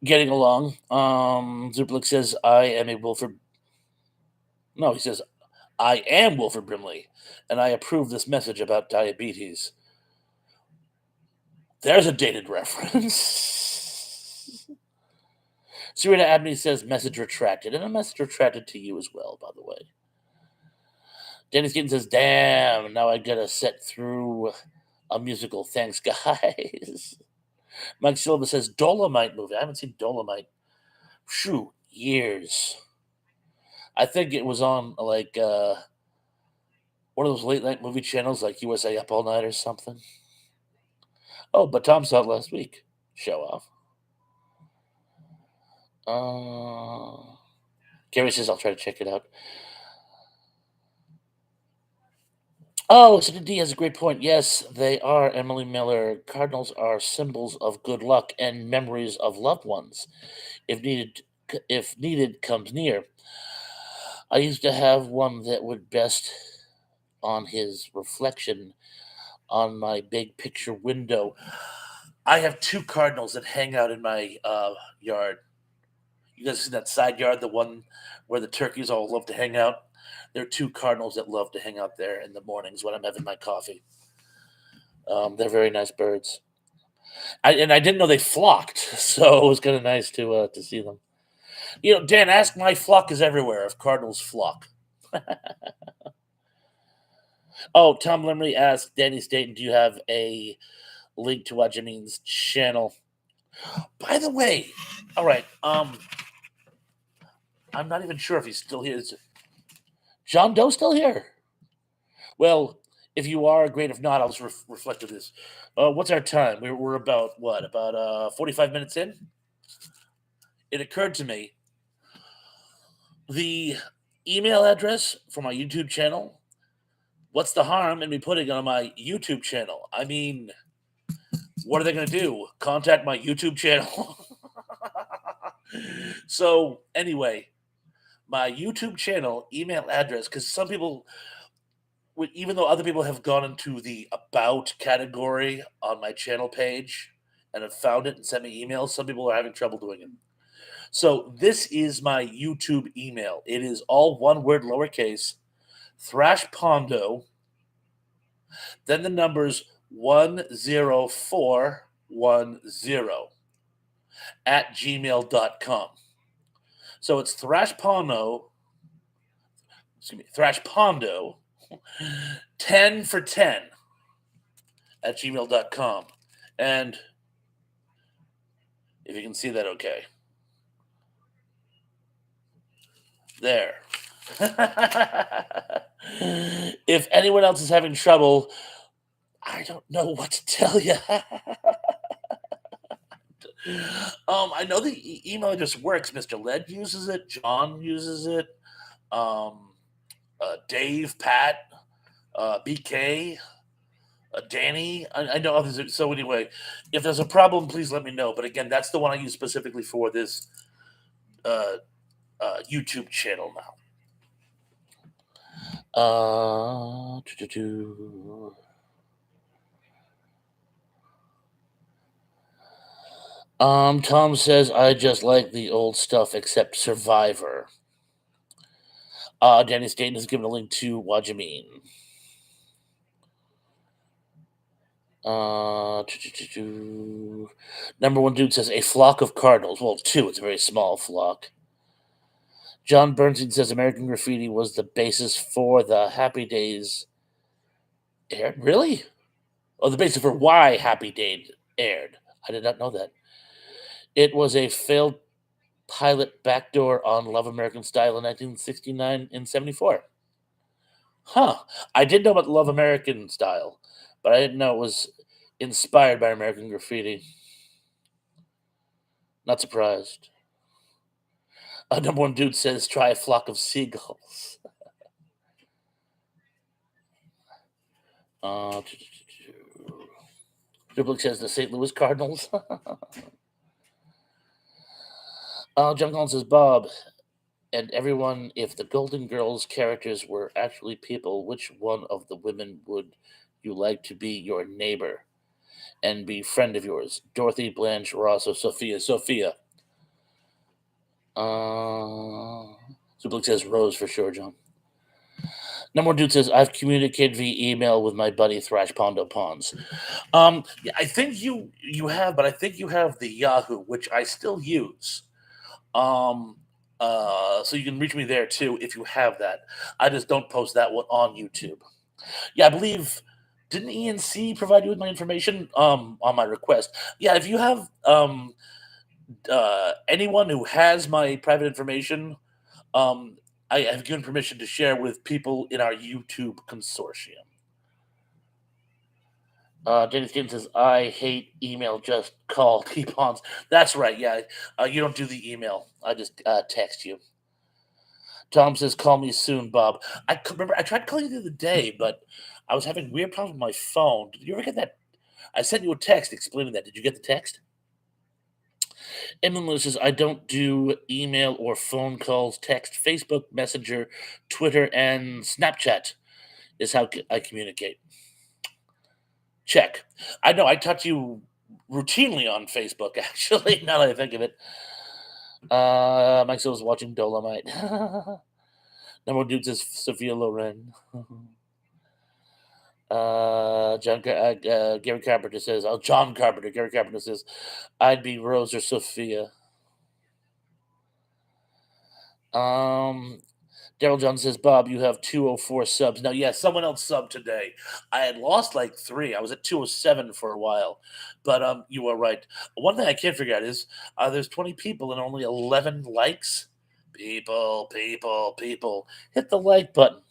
getting along. Zuplik says, "I am a Wilford." No, he says, "I am Wilford Brimley, and I approve this message about diabetes." There's a dated reference. Serena Abney says, "Message retracted," and a message retracted to you as well, by the way. Dennis Keaton says, "Damn, now I gotta sit through a musical. Thanks, guys." Mike Silva says, "Dolomite movie." I haven't seen Dolomite. Shoo, years. I think it was on like one of those late night movie channels like USA Up All Night or something. Oh, but Tom saw it last week. Show off. Gary says, "I'll try to check it out." Oh, so D has a great point. Yes, they are, Emily Miller. Cardinals are symbols of good luck and memories of loved ones. If needed comes near. I used to have one that would best on his reflection on my big picture window. I have two cardinals that hang out in my yard. You guys see that side yard, the one where the turkeys all love to hang out? There are two cardinals that love to hang out there in the mornings when I'm having my coffee. They're very nice birds. And I didn't know they flocked, so it was kind of nice to see them. Dan, ask my flock is everywhere if cardinals flock. Oh, Tom Limley asked Danny Staten, "Do you have a link to Wajamin's channel?" By the way, all right. I'm not even sure if he's still here. Is John Doe still here? Well, if you are, great. If not, I'll just reflect on this. What's our time? We're about what? About 45 minutes in. It occurred to me the email address for my YouTube channel. What's the harm in me putting it on my YouTube channel? I mean, what are they going to do? Contact my YouTube channel? So anyway, my YouTube channel email address, because some people, even though other people have gone into the about category on my channel page and have found it and sent me emails, some people are having trouble doing it. So this is my YouTube email. It is all one word, lowercase, Thrash Pondo, then the numbers 10410 at gmail.com. So it's Thrash Pondo, Thrash Pondo, 10 for 10 at gmail.com. And if you can see that, okay. There. If anyone else is having trouble, I don't know what to tell you. I know the email address works. Mr. Led uses it. John uses it. Um, Dave, Pat, BK, Danny. I know others. So anyway, if there's a problem, please let me know. But again, that's the one I use specifically for this YouTube channel now. Tom says I just like the old stuff except Survivor. Danny Staten has given a link to Wajamin. Number one dude says a flock of cardinals. Well, two. It's a very small flock. John Bernstein says American Graffiti was the basis for the Happy Days aired. Really? Oh, the basis for why Happy Days aired. I did not know that. It was a failed pilot backdoor on Love American Style in 1969 and 74. Huh. I did know about Love American Style, but I didn't know it was inspired by American Graffiti. Not surprised. Number one dude says, try a flock of seagulls. Triple says the St. Louis Cardinals. John Collins says, Bob and everyone, if the Golden Girls characters were actually people, which one of the women would you like to be your neighbor and be friend of yours? Dorothy, Blanche, Ross, or Sophia? Sophia. Super says Rose for sure, John. Number one dude says, I've communicated via email with my buddy Thrash Pondo Pawns. Yeah, I think you have, but I think you have the Yahoo, which I still use. So you can reach me there too if you have that. I just don't post that one on YouTube. Yeah, I believe didn't ENC provide you with my information on my request? Yeah, if you have anyone who has my private information, I have given permission to share with people in our YouTube consortium. Dennis Skin says, I hate email, just call T-Pawns. That's right, yeah. You don't do the email. I just text you. Tom says, call me soon, Bob. I remember I tried calling you the other day, but I was having weird problems with my phone. Did you ever get that? I sent you a text explaining that. Did you get the text? Emily says, I don't do email or phone calls, text, Facebook, Messenger, Twitter, and Snapchat is how I communicate. Check. I know I talk to you routinely on Facebook, actually, now that I think of it. Mike Silva's watching Dolomite. Number one dude says Sophia Loren. Gary Carpenter says, John Carpenter. Gary Carpenter says, I'd be Rose or Sophia. Daryl John says, Bob, you have 204 subs. Now, yeah, someone else subbed today. I had lost like 3. I was at 207 for a while. But you were right. One thing I can't figure out is there's 20 people and only 11 likes. People. Hit the like button.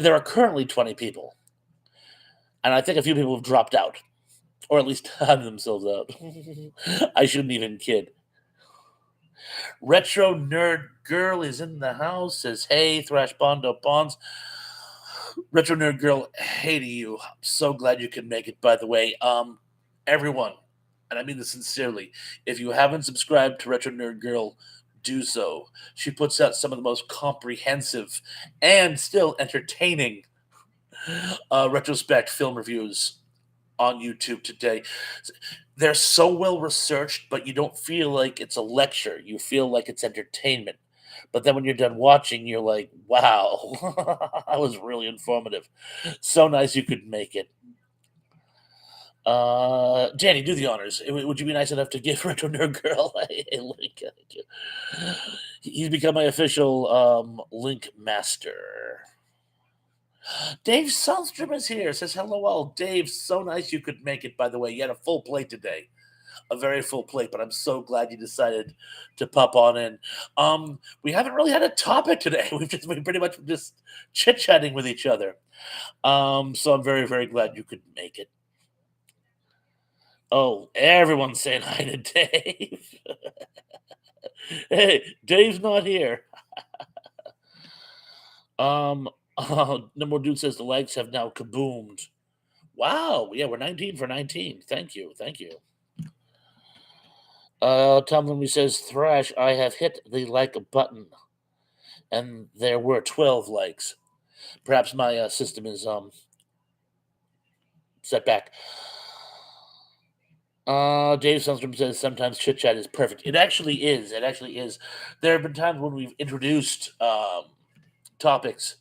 There are currently 20 people. And I think a few people have dropped out. Or at least had themselves out. I shouldn't even kid. Retro Nerd Girl is in the house. Says, hey, Thrash Bondo Bonds. Retro Nerd Girl, hey to you. I'm so glad you could make it, by the way. Everyone, and I mean this sincerely, if you haven't subscribed to Retro Nerd Girl, do so. She puts out some of the most comprehensive and still entertaining retrospect film reviews on YouTube today. They're so well researched, but you don't feel like it's a lecture. You feel like it's entertainment. But then when you're done watching, you're like, wow, that was really informative. So nice you could make it. Danny, do the honors. Would you be nice enough to give Retro Nerd Girl a link? Thank you. He's become my official link master. Dave Sundstrom is here. Says hello, all. Dave, so nice you could make it. By the way, you had a full plate today, a very full plate. But I'm so glad you decided to pop on in. We haven't really had a topic today. We pretty much just chit chatting with each other. So I'm very very glad you could make it. Oh, everyone's saying hi to Dave. Hey, Dave's not here. Um, Number one dude says the likes have now kaboomed. Wow, yeah, we're 19 for 19. Thank you, thank you. Tom Lumley says, Thrash, I have hit the like button, and there were 12 likes. Perhaps my system is set back. Dave Sundstrom says sometimes chit chat is perfect. It actually is. It actually is. There have been times when we've introduced topics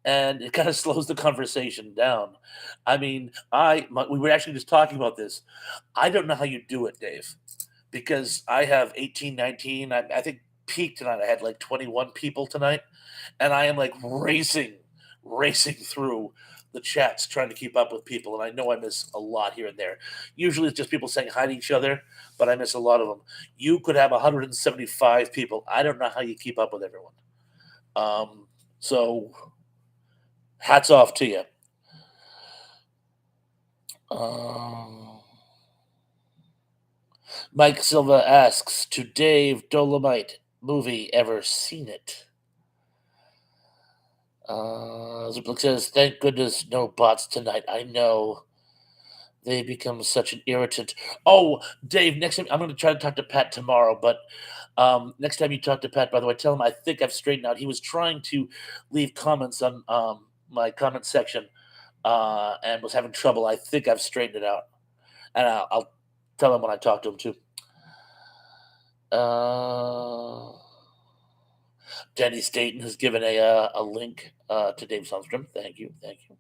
and it kind of slows the conversation down. I mean, we were actually just talking about this. I don't know how you do it, Dave, because I have 18, 19. I think peak tonight. I had like 21 people tonight, and I am like racing through the chats trying to keep up with people. And I know I miss a lot here and there. Usually it's just people saying hi to each other, but I miss a lot of them. You could have 175 people. I don't know how you keep up with everyone. So hats off to you. Mike Silva asks, to Dave, Dolomite movie, ever seen it? Ziplik says, thank goodness no bots tonight. I know they become such an irritant. Oh, Dave, next time I'm going to try to talk to Pat tomorrow, but next time you talk to Pat, by the way, tell him I think I've straightened out. He was trying to leave comments on my comment section and was having trouble. I think I've straightened it out. And I'll tell him when I talk to him, too. Danny Staten has given a link to Dave Sundstrom. Thank you. Thank you.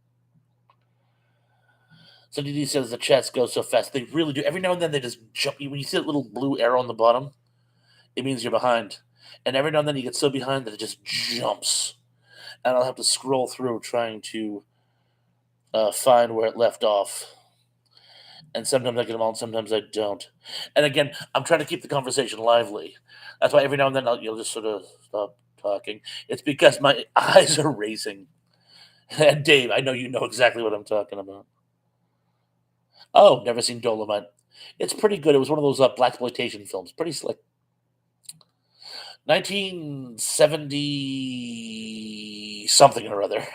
So DD says the chats go so fast. They really do. Every now and then they just jump. When you see that little blue arrow on the bottom, it means you're behind. And every now and then you get so behind that it just jumps. And I'll have to scroll through trying to find where it left off. And sometimes I get them all, and sometimes I don't. And again, I'm trying to keep the conversation lively. That's why every now and then you'll just sort of stop talking. It's because my eyes are racing. And Dave, I know you know exactly what I'm talking about. Oh, never seen Dolomite. It's pretty good. It was one of those blaxploitation films. Pretty slick. 1970 something or other.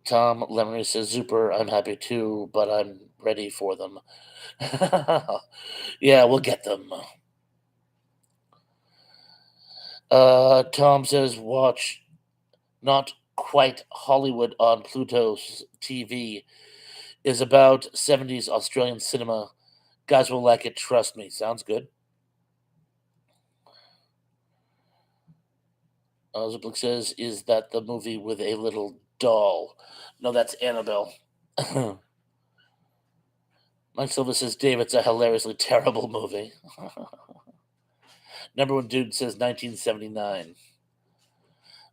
Tom Lemery says, Zuper, I'm happy too, but I'm ready for them. Yeah, we'll get them. Tom says, watch Not Quite Hollywood on Pluto's TV is about 70s Australian cinema. Guys will like it, trust me. Sounds good. Ziplik says, is that the movie with a little doll? No, that's Annabelle. Mike Silva says, Dave, it's a hilariously terrible movie. Number one dude says 1979.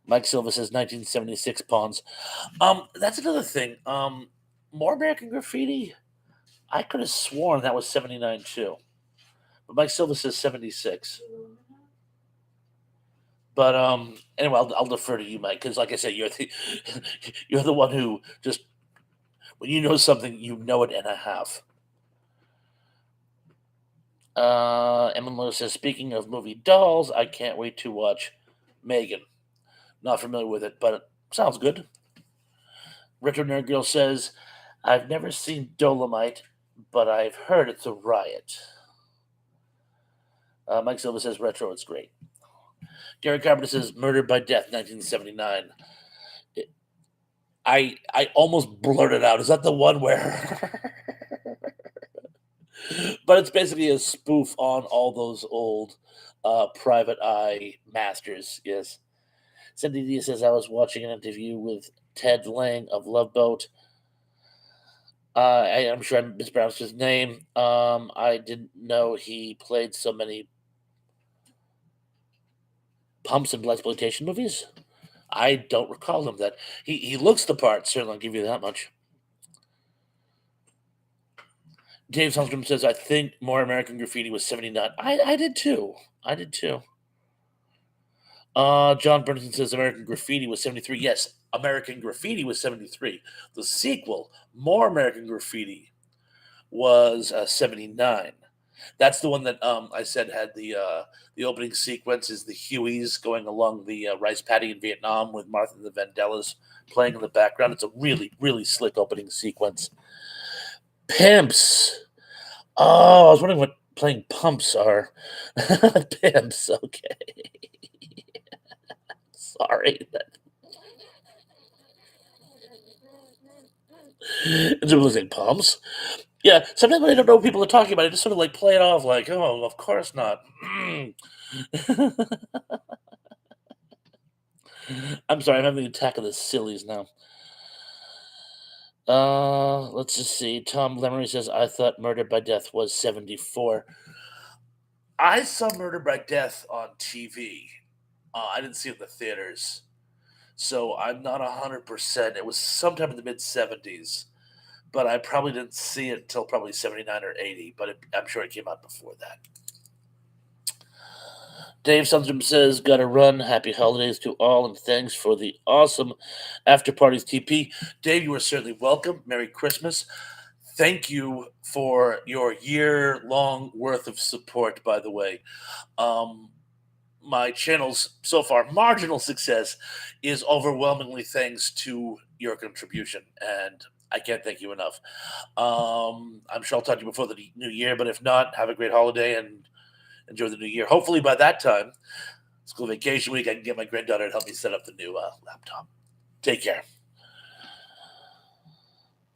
Mike Silva says 1976 Pawns. That's another thing. More American Graffiti. I could have sworn that was 79 too. But Mike Silva says 76. But anyway, I'll defer to you, Mike, because like I said, you're the one who just when you know something, you know it and a half. Emma Lewis says, speaking of movie dolls, I can't wait to watch Megan. Not familiar with it, but it sounds good. Retro Nerd Girl says, I've never seen Dolomite, but I've heard it's a riot. Mike Silva says, Retro, it's great. Gary Carpenter says, Murdered by Death, 1979. I almost blurted out. Is that the one where? But it's basically a spoof on all those old Private Eye masters. Yes. Cindy D says I was watching an interview with Ted Lang of Love Boat. I'm sure I mispronounced his name. I didn't know he played so many pumps and blaxploitation movies. I don't recall him that. He looks the part. Certainly, I'll give you that much. Dave Sundstrom says, I think More American Graffiti was 79. I did too. I did too. John Burnson says American Graffiti was 73. Yes, American Graffiti was 73. The sequel, More American Graffiti, was 79. That's the one that I said had the opening sequence is the Hueys going along the rice paddy in Vietnam with Martha and the Vandellas playing in the background. It's a really, really slick opening sequence. Pimps. Oh, I was wondering what playing pumps are. Pimps. Okay. Sorry. It's like pumps. Yeah, sometimes when I don't know what people are talking about, I just sort of like play it off like, oh, of course not. I'm sorry, I'm having an attack of the sillies now. Let's just see. Tom Lemery says, I thought Murder by Death was 74. I saw Murder by Death on TV. I didn't see it in the theaters. So I'm not 100%. It was sometime in the mid 70s, but I probably didn't see it until probably 79 or 80, but I'm sure it came out before that. Dave Sundstrom says, Gotta run. Happy holidays to all, and thanks for the awesome after parties, TP. Dave, you are certainly welcome. Merry Christmas. Thank you for your year long worth of support, by the way. My channel's so far marginal success is overwhelmingly thanks to your contribution, and I can't thank you enough. I'm sure I'll talk to you before the new year, but if not, have a great holiday and enjoy the new year. Hopefully, by that time, school vacation week, I can get my granddaughter to help me set up the new laptop. Take care.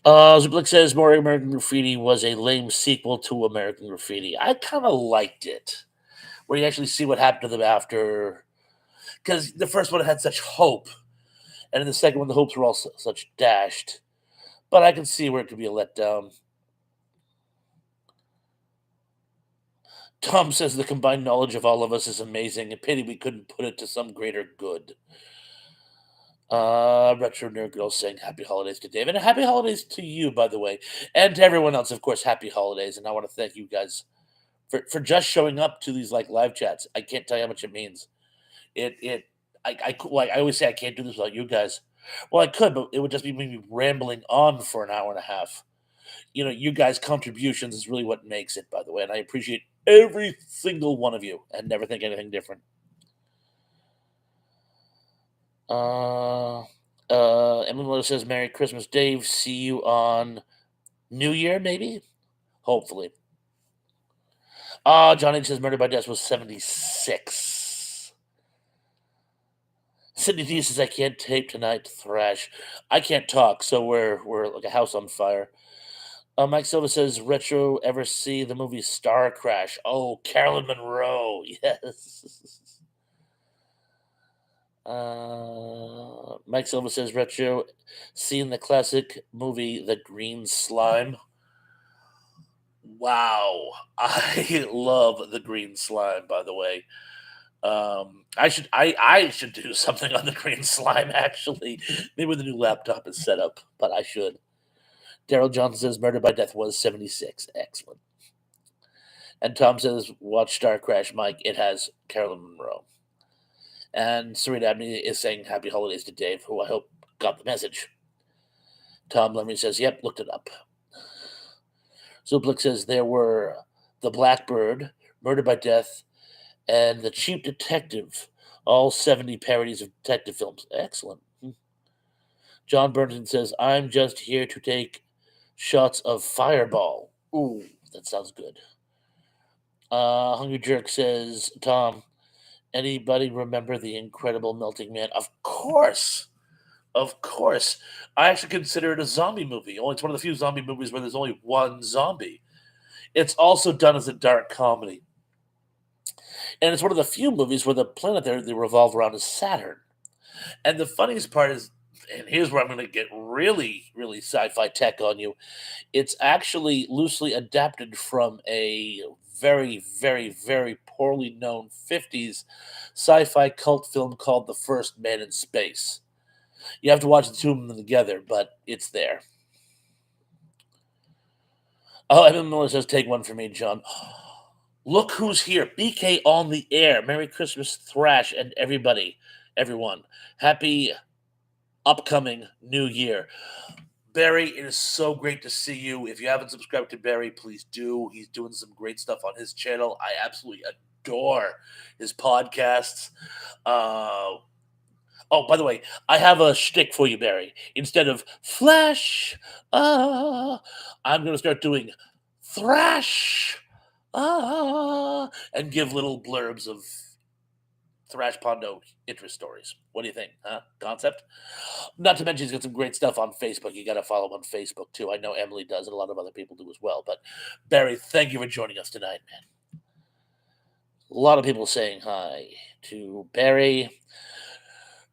Zublik says More American Graffiti was a lame sequel to American Graffiti. I kind of liked it, where you actually see what happened to them after. Because the first one had such hope, and in the second one, the hopes were all such dashed. But I can see where it could be a letdown. Tom says the combined knowledge of all of us is amazing. A pity we couldn't put it to some greater good. Retro Nerd Girl saying happy holidays to Dave. And happy holidays to you, by the way. And to everyone else, of course, happy holidays. And I want to thank you guys for just showing up to these like live chats. I can't tell you how much it means. Like I always say I can't do this without you guys. Well, I could, but it would just be me rambling on for an hour and a half. You guys' contributions is really what makes it, by the way. And I appreciate every single one of you and never think anything different. Emily Miller says, Merry Christmas, Dave. See you on New Year, maybe? Hopefully. John H says, Murder by Death was 76. Sydney D says, I can't tape tonight, thrash. I can't talk, so we're like a house on fire. Mike Silva says, Retro ever see the movie Star Crash? Oh, Carolyn Monroe. Yes. Mike Silva says, Retro seen the classic movie The Green Slime? Wow. I love The Green Slime, by the way. I should do something on The Green Slime, actually. Maybe when the new laptop is set up, but I should. Daryl Johnson says Murder by Death was 76. Excellent. And Tom says, watch Star Crash, Mike. It has Carolyn Monroe. And Serena Abney is saying happy holidays to Dave, who I hope got the message. Tom Lemmy says, yep, looked it up. Zuplik says there were The Blackbird, Murder by Death, and The Cheap Detective, all 70 parodies of detective films. Excellent. John Burnton says, I'm just here to take shots of Fireball. Ooh, that sounds good. Hungry Jerk says, Tom, anybody remember The Incredible Melting Man? Of course. Of course. I actually consider it a zombie movie. Only it's one of the few zombie movies where there's only one zombie. It's also done as a dark comedy. And it's one of the few movies where the planet they revolve around is Saturn. And the funniest part is, and here's where I'm going to get really, really sci-fi tech on you. It's actually loosely adapted from a very, very, very poorly known 50s sci-fi cult film called The First Man in Space. You have to watch the two of them together, but it's there. Oh, Evan Miller says, take one for me, John. Look who's here. BK on the air. Merry Christmas, Thrash, and everyone. Happy upcoming new year. Barry, it is so great to see you. If you haven't subscribed to Barry, please do. He's doing some great stuff on his channel. I absolutely adore his podcasts. Oh, by the way, I have a shtick for you, Barry. Instead of Flash, I'm going to start doing Thrash, and give little blurbs of Thrash Pondo interest stories. What do you think? Huh? Concept? Not to mention, he's got some great stuff on Facebook. You got to follow him on Facebook, too. I know Emily does, and a lot of other people do as well. But, Barry, thank you for joining us tonight, man. A lot of people saying hi to Barry.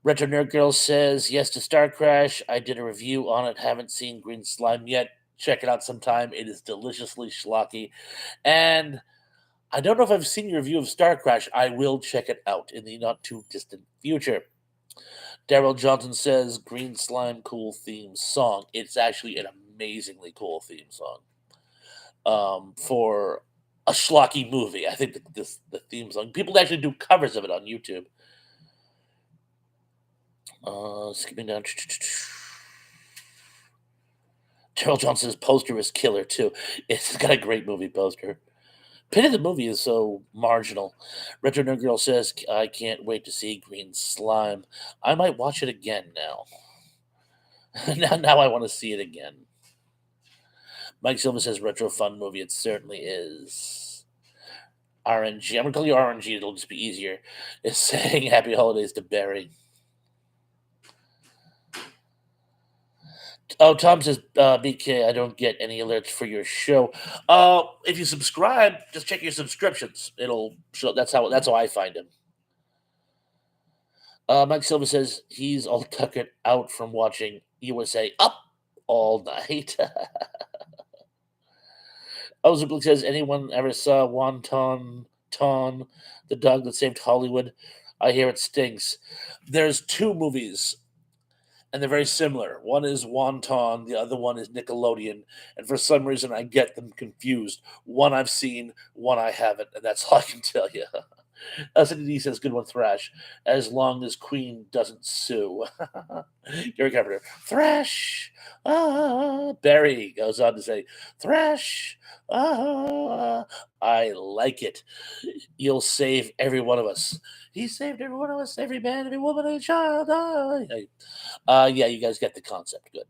Retro Nerd Girl says, yes to Star Crash. I did a review on it. Haven't seen Green Slime yet. Check it out sometime. It is deliciously schlocky. And I don't know if I've seen your review of Star Crash. I will check it out in the not too distant future. Daryl Johnson says, Green Slime cool theme song. It's actually an amazingly cool theme song. For a schlocky movie. I think the theme song. People actually do covers of it on YouTube. Skipping down. Daryl Johnson's poster is killer too. It's got a great movie poster. Pity the movie is so marginal. Retro Nerd Girl says, I can't wait to see Green Slime. I might watch it again now. now I want to see it again. Mike Silva says, retro fun movie. It certainly is. RNG. I'm going to call you RNG. It'll just be easier. It's saying happy holidays to Barry. Oh, Tom says, BK, I don't get any alerts for your show. If you subscribe, just check your subscriptions. It'll show. That's how I find him. Mike Silva says he's all tuckered out from watching USA Up all night. Ozublik says, anyone ever saw Wonton Ton, the dog that saved Hollywood? I hear it stinks. There's two movies, and they're very similar. One is Wonton, the other one is Nickelodeon, and for some reason I get them confused. One I've seen, one I haven't, and that's all I can tell you. SND says, good one, Thrash, as long as Queen doesn't sue. Gary Carpenter, Thrash! Barry goes on to say, Thrash! I like it. You'll save every one of us. He saved every one of us, every man, every woman, every child. Yeah, you guys get the concept. Good.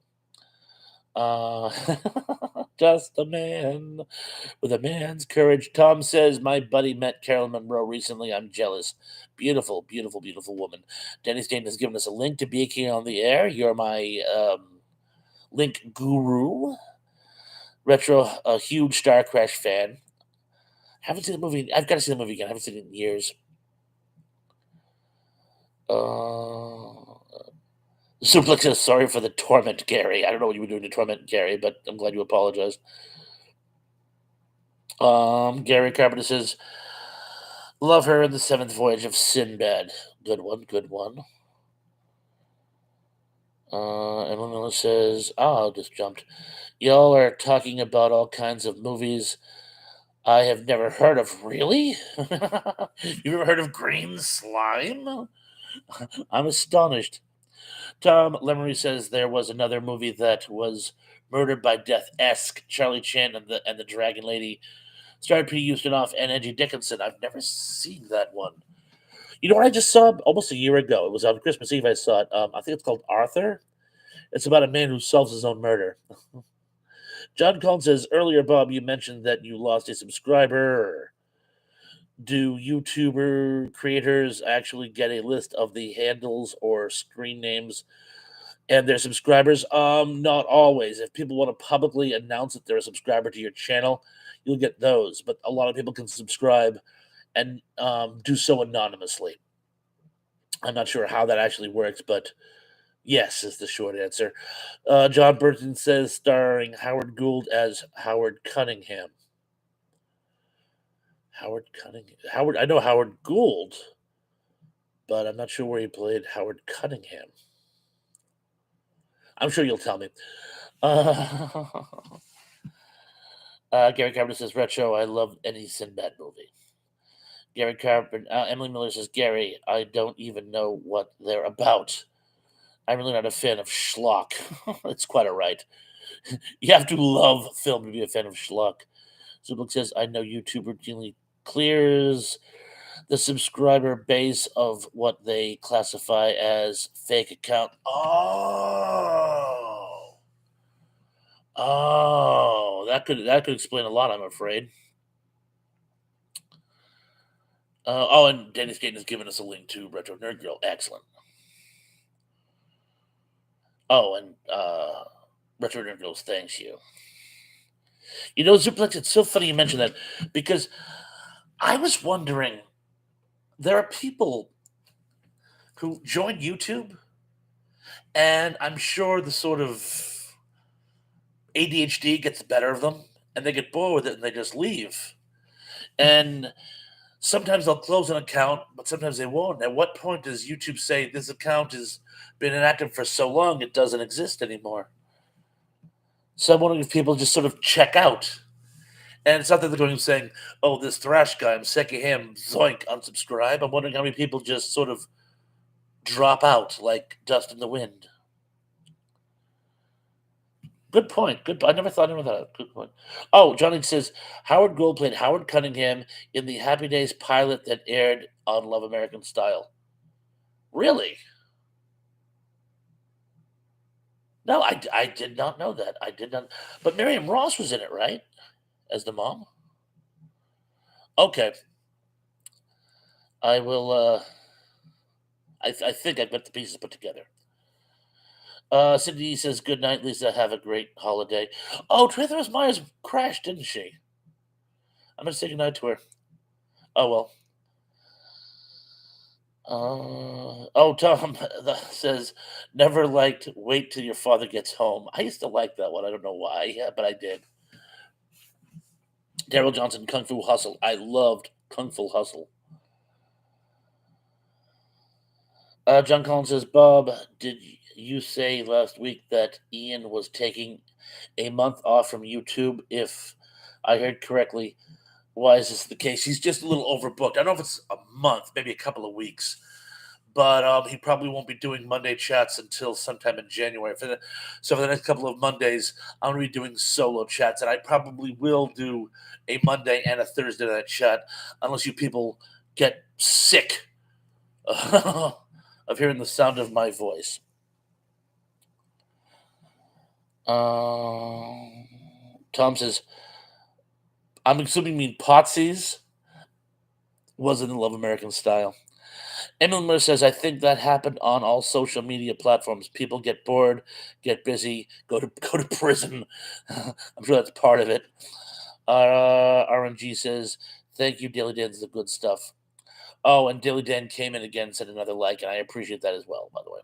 Just a man with a man's courage. Tom says, my buddy met Carolyn Monroe recently. I'm jealous. Beautiful, beautiful, beautiful woman. Denny Stain has given us a link to BK on the air. You're my link guru. Retro, a huge Star Crash fan. Haven't seen the movie. I've got to see the movie again. I haven't seen it in years. Suplex says, sorry for the torment, Gary. I don't know what you were doing to torment Gary, but I'm glad you apologized. Gary Carpenter says, love her in the seventh voyage of Sinbad. Good one, good one. Emily Miller says, I just jumped. Y'all are talking about all kinds of movies I have never heard of. Really? You've ever heard of Green Slime? I'm astonished. Tom Lemery says there was another movie that was Murdered by Death-esque. Charlie Chan and the Dragon Lady. Starred P. Ustinov and Angie Dickinson. I've never seen that one. You know what I just saw almost a year ago? It was on Christmas Eve I saw it. I think it's called Arthur. It's about a man who solves his own murder. John Collins says earlier, Bob, you mentioned that you lost a subscriber. Do YouTuber creators actually get a list of the handles or screen names and their subscribers? Not always. If people want to publicly announce that they're a subscriber to your channel, you'll get those. But a lot of people can subscribe and do so anonymously. I'm not sure how that actually works, but yes is the short answer. John Burton says starring Howard Gould as Howard Cunningham. Howard Cunningham. Howard. I know Howard Gould, but I'm not sure where he played Howard Cunningham. I'm sure you'll tell me. Uh, Gary Carpenter says retro. I love any Sinbad movie. Gary Carpenter. Emily Miller says Gary. I don't even know what they're about. I'm really not a fan of schlock. It's quite a right. You have to love film to be a fan of schlock. Zublik says I know YouTube routinely clears the subscriber base of what they classify as fake account. Oh, that could explain a lot. I'm afraid. And Danny Skaten has given us a link to Retro Nerd Girl. Excellent. Oh, and Retro Nerd Girls, thanks you. You know, Zuplex, it's so funny you mentioned that because I was wondering there are people who join YouTube, and I'm sure the sort of ADHD gets the better of them, and they get bored with it and they just leave. And sometimes they'll close an account, but sometimes they won't. At what point does YouTube say this account has been inactive for so long it doesn't exist anymore? So I'm wondering if people just sort of check out. And it's not that they're going and saying, oh, this Thrash guy, I'm sick of him, zoink, unsubscribe. I'm wondering how many people just sort of drop out like dust in the wind. Good point. Good. I never thought of that. Good point. Oh, Johnny says Howard Gould played Howard Cunningham in the Happy Days pilot that aired on Love American Style. Really? No, I did not know that. I did not. But Miriam Ross was in it, right? As the mom? Okay. I will, I think I've got the pieces put together. Cindy says, good night, Lisa. Have a great holiday. Oh, Travis Myers crashed, didn't she? I'm going to say goodnight to her. Oh, well. Tom says, never liked Wait Till Your Father Gets Home. I used to like that one. I don't know why, yeah, but I did. Daryl Johnson, Kung Fu Hustle. I loved Kung Fu Hustle. John Collins says, Bob, did you say last week that Ian was taking a month off from YouTube? If I heard correctly, why is this the case? He's just a little overbooked. I don't know if it's a month, maybe a couple of weeks, but he probably won't be doing Monday chats until sometime in January. So for the next couple of Mondays, I'm going to be doing solo chats, and I probably will do a Monday and a Thursday night chat, unless you people get sick of hearing the sound of my voice. Tom says, I'm assuming you mean Potsy's was in Love American Style. Emily Miller says, I think that happened on all social media platforms. People get bored, get busy, go to prison. I'm sure that's part of it. RNG says, thank you, Daily Dan's the good stuff. Oh, and Daily Dan came in again, said another like, and I appreciate that as well, by the way.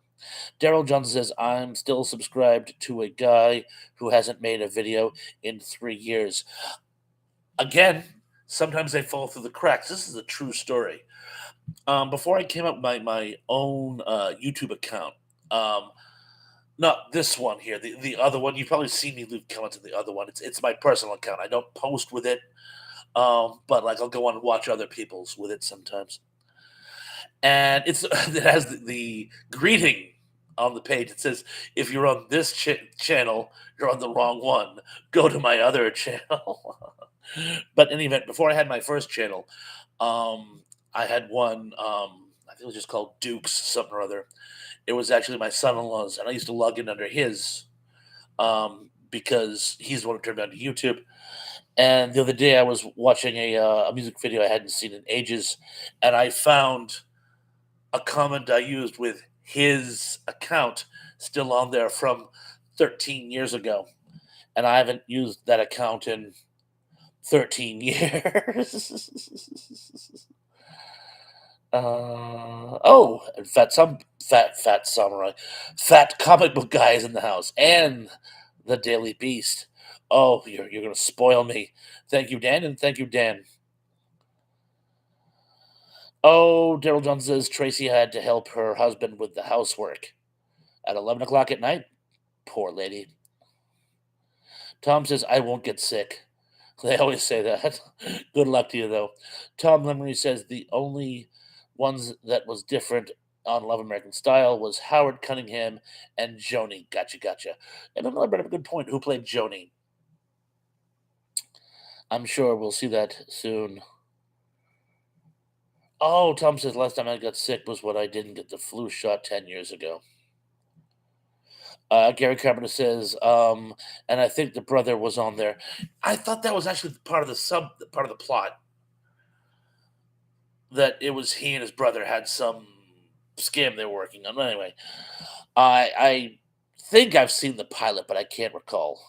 Daryl Johnson says, I'm still subscribed to a guy who hasn't made a video in 3 years. Again, sometimes they fall through the cracks. This is a true story. Before I came up with my own YouTube account, not this one here, the other one, you've probably seen me leave comments on the other one. It's my personal account. I don't post with it, but like I'll go on and watch other people's with it sometimes. And it has the greeting on the page. It says, if you're on this channel, you're on the wrong one. Go to my other channel. But in any event, before I had my first channel, I had one, I think it was just called Dukes, something or other. It was actually my son-in-law's, and I used to log in under his because he's the one who turned me on to YouTube. And the other day, I was watching a music video I hadn't seen in ages, and I found a comment I used with his account still on there from 13 years ago, and I haven't used that account in 13 years. Oh, and fat samurai, fat comic book guy is in the house, and the Daily Beast. Oh, you're gonna spoil me. Thank you, Dan, and thank you, Dan. Oh, Daryl Johnson says Tracy had to help her husband with the housework at 11 o'clock at night. Poor lady. Tom says I won't get sick. They always say that. Good luck to you, though. Tom Lemery says the only ones that was different on Love American Style was Howard Cunningham and Joni. Gotcha, gotcha. And another bit of a good point. Who played Joni? I'm sure we'll see that soon. Oh, Tom says last time I got sick was when I didn't get the flu shot 10 years ago. Gary Carpenter says, and I think the brother was on there. I thought that was actually part of the plot, that it was he and his brother had some scam they were working on. But anyway, I think I've seen the pilot, but I can't recall.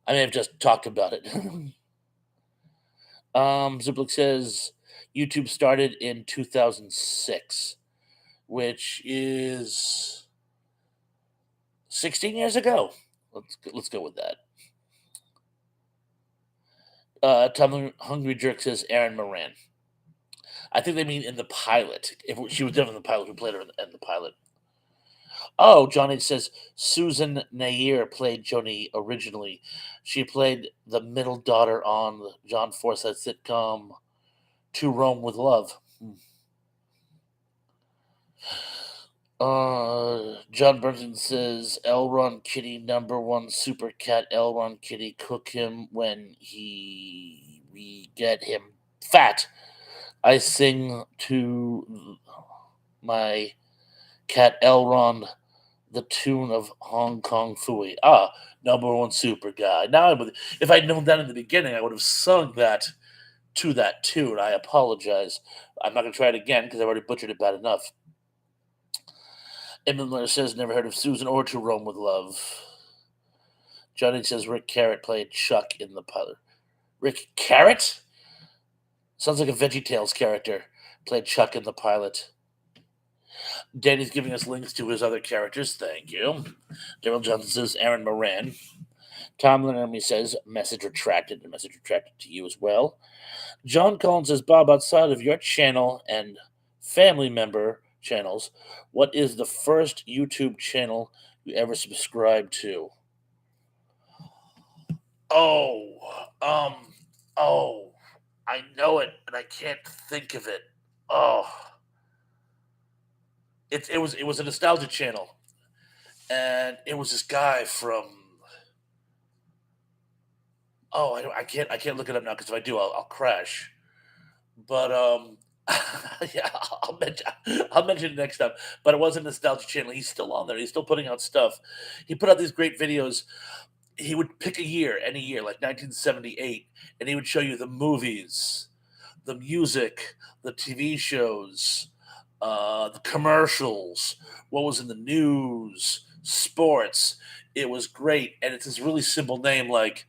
I may have just talked about it. Ziplik says YouTube started in 2006, which is 16 years ago. Let's go with that. Tom Hungry Jerk says Aaron Moran. I think they mean in the pilot. If she was different in the pilot, who played her in the pilot? Oh, John H says Susan Nair played Joni originally. She played the middle daughter on the John Forsythe sitcom To Rome with Love. John Burton says Elron Kitty #1 super cat Elron Kitty cook him when we get him fat. I sing to my cat Elron the tune of Hong Kong Fooey. #1 super guy. If I'd known that in the beginning, I would have sung that to that tune. I apologize. I'm not going to try it again because I've already butchered it bad enough. Edmund Miller says never heard of Susan or To Rome with Love. Johnny says Rick Carrot played Chuck in the pilot. Rick Carrot? Sounds like a VeggieTales character. Played Chuck in the pilot. Danny's giving us links to his other characters. Thank you. Daryl Johnson says Aaron Moran. Tom Lenermy says message retracted. A message retracted to you as well. John Collins says, Bob, outside of your channel and family member channels, what is the first YouTube channel you ever subscribed to? Oh, I know it, and I can't think of it. Oh, it was a nostalgia channel, and it was this guy from. Oh, I can't look it up now because if I do, I'll crash. But yeah, I'll mention it next time. But it was a nostalgia channel. He's still on there. He's still putting out stuff. He put out these great videos. He would pick a year, any year, like 1978, and he would show you the movies, the music, the TV shows, the commercials, what was in the news, sports. It was great, and it's this really simple name like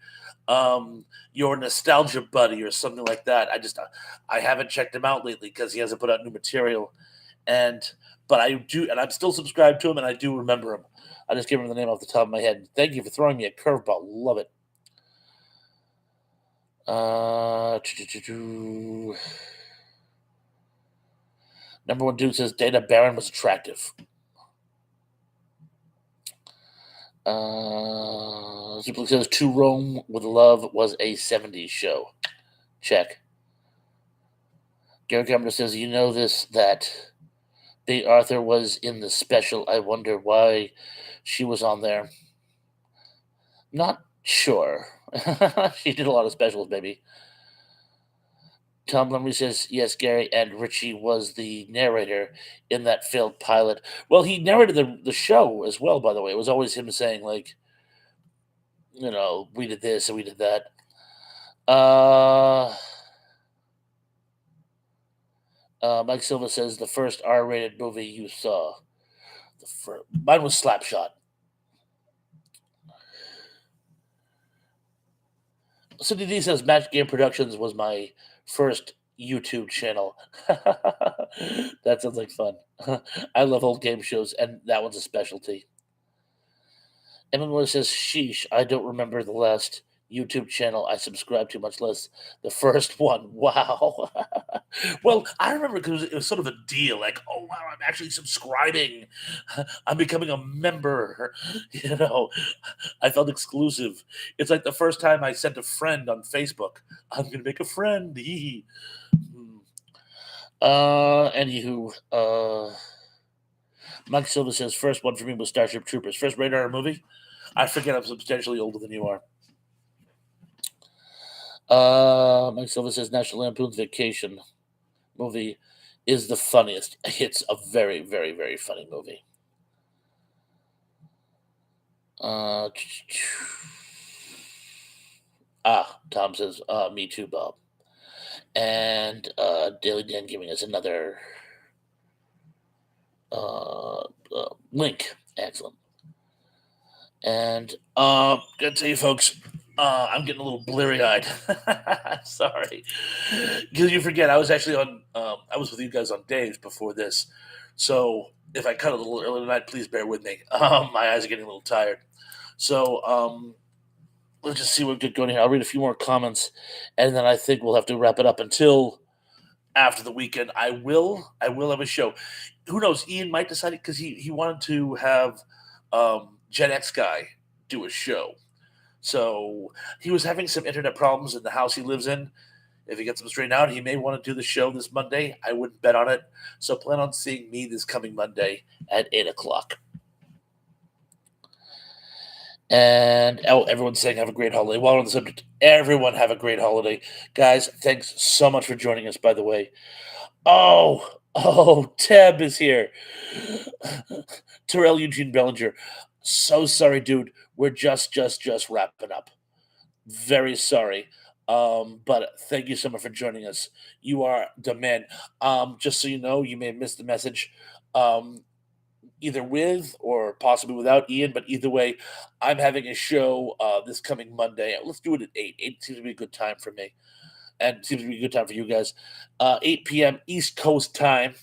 your nostalgia buddy or something like that. I haven't checked him out lately because he hasn't put out new material, and but I do, and I'm still subscribed to him, and I do remember him. I just gave him the name off the top of my head. Thank you for throwing me a curveball. Love it. #1 dude says Dana Barron was attractive. Super says To Rome with Love was a 70s show. Check. Gary Cameron says, you know this, that the Arthur was in the special. I wonder why she was on there. Not sure. She did a lot of specials, baby. Tom Lumley says, yes, Gary, and Richie was the narrator in that failed pilot. Well, he narrated the show as well, by the way. It was always him saying, like, we did this and we did that. Uh, Mike Silva says, the first R rated movie you saw. Mine was Slapshot. Cindy D says, Match Game Productions was my first YouTube channel. That sounds like fun. I love old game shows, and that one's a specialty. Emma says, sheesh, I don't remember the last YouTube channel I subscribed to, much less the first one. Wow. Well, I remember because it was sort of a deal, like, oh, wow, I'm actually subscribing. I'm becoming a member. You know, I felt exclusive. It's like the first time I sent a friend on Facebook, I'm going to make a friend. Anywho, Mike Silva says, first one for me was Starship Troopers. First radar movie? I forget I'm substantially older than you are. Mike Silva says National Lampoon's Vacation movie is the funniest. It's a very, very, very funny movie. Tom says, me too, Bob. And Daily Dan giving us another link. Excellent. And gotta tell you folks, I'm getting a little bleary-eyed. Sorry, because you forget I was actually on. I was with you guys on Dave's before this, so if I cut a little early tonight, please bear with me. My eyes are getting a little tired. So let's just see what we get going here. I'll read a few more comments, and then I think we'll have to wrap it up until after the weekend. I will have a show. Who knows? Ian might decide it because he wanted to have Gen X guy do a show. So he was having some internet problems in the house he lives in. If he gets them straightened out, he may want to do the show this Monday. I wouldn't bet on it. So plan on seeing me this coming Monday at 8 o'clock. And everyone's saying have a great holiday. While we're on the subject, everyone have a great holiday. Guys, thanks so much for joining us, by the way. Oh, Teb is here. Terrell Eugene Bellinger. So sorry, dude. We're just wrapping up. Very sorry. But thank you so much for joining us. You are the man. Just so you know, you may have missed the message. Either with or possibly without Ian, but either way, I'm having a show this coming Monday. Let's do it at 8. 8 seems to be a good time for me. And seems to be a good time for you guys. 8 p.m. East Coast time,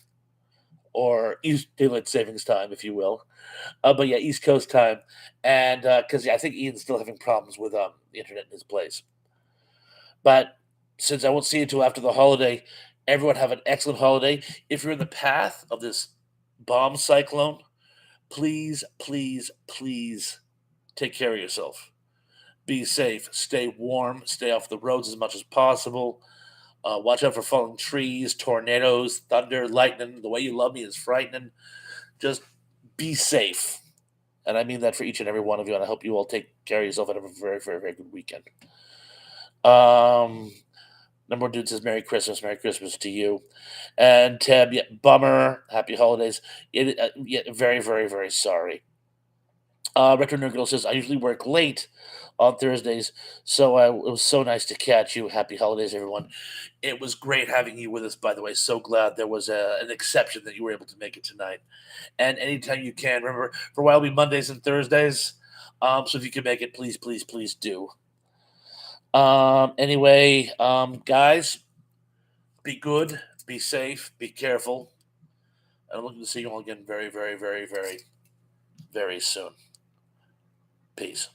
or East Daylight Savings Time, if you will. But yeah, East Coast time. And because I think Ian's still having problems with the internet in his place. But since I won't see you until after the holiday, everyone have an excellent holiday. If you're in the path of this bomb cyclone, please, please, please take care of yourself. Be safe. Stay warm. Stay off the roads as much as possible. Watch out for falling trees, tornadoes, thunder, lightning. The way you love me is frightening. Just be safe. And I mean that for each and every one of you. And I hope you all take care of yourself and have a very, very, very good weekend. Number one dude says Merry Christmas to you. And Tab, yeah, bummer. Happy holidays. Very, very, very sorry. Retro Nerd Girl says, I usually work late on Thursdays, so it was so nice to catch you. Happy holidays, everyone. It was great having you with us, by the way. So glad there was an exception that you were able to make it tonight. And anytime you can, remember, for a while it'll be Mondays and Thursdays. So if you can make it, please, please, please do. Anyway, guys, be good, be safe, be careful. I'm looking to see you all again very, very, very, very, very soon. Peace.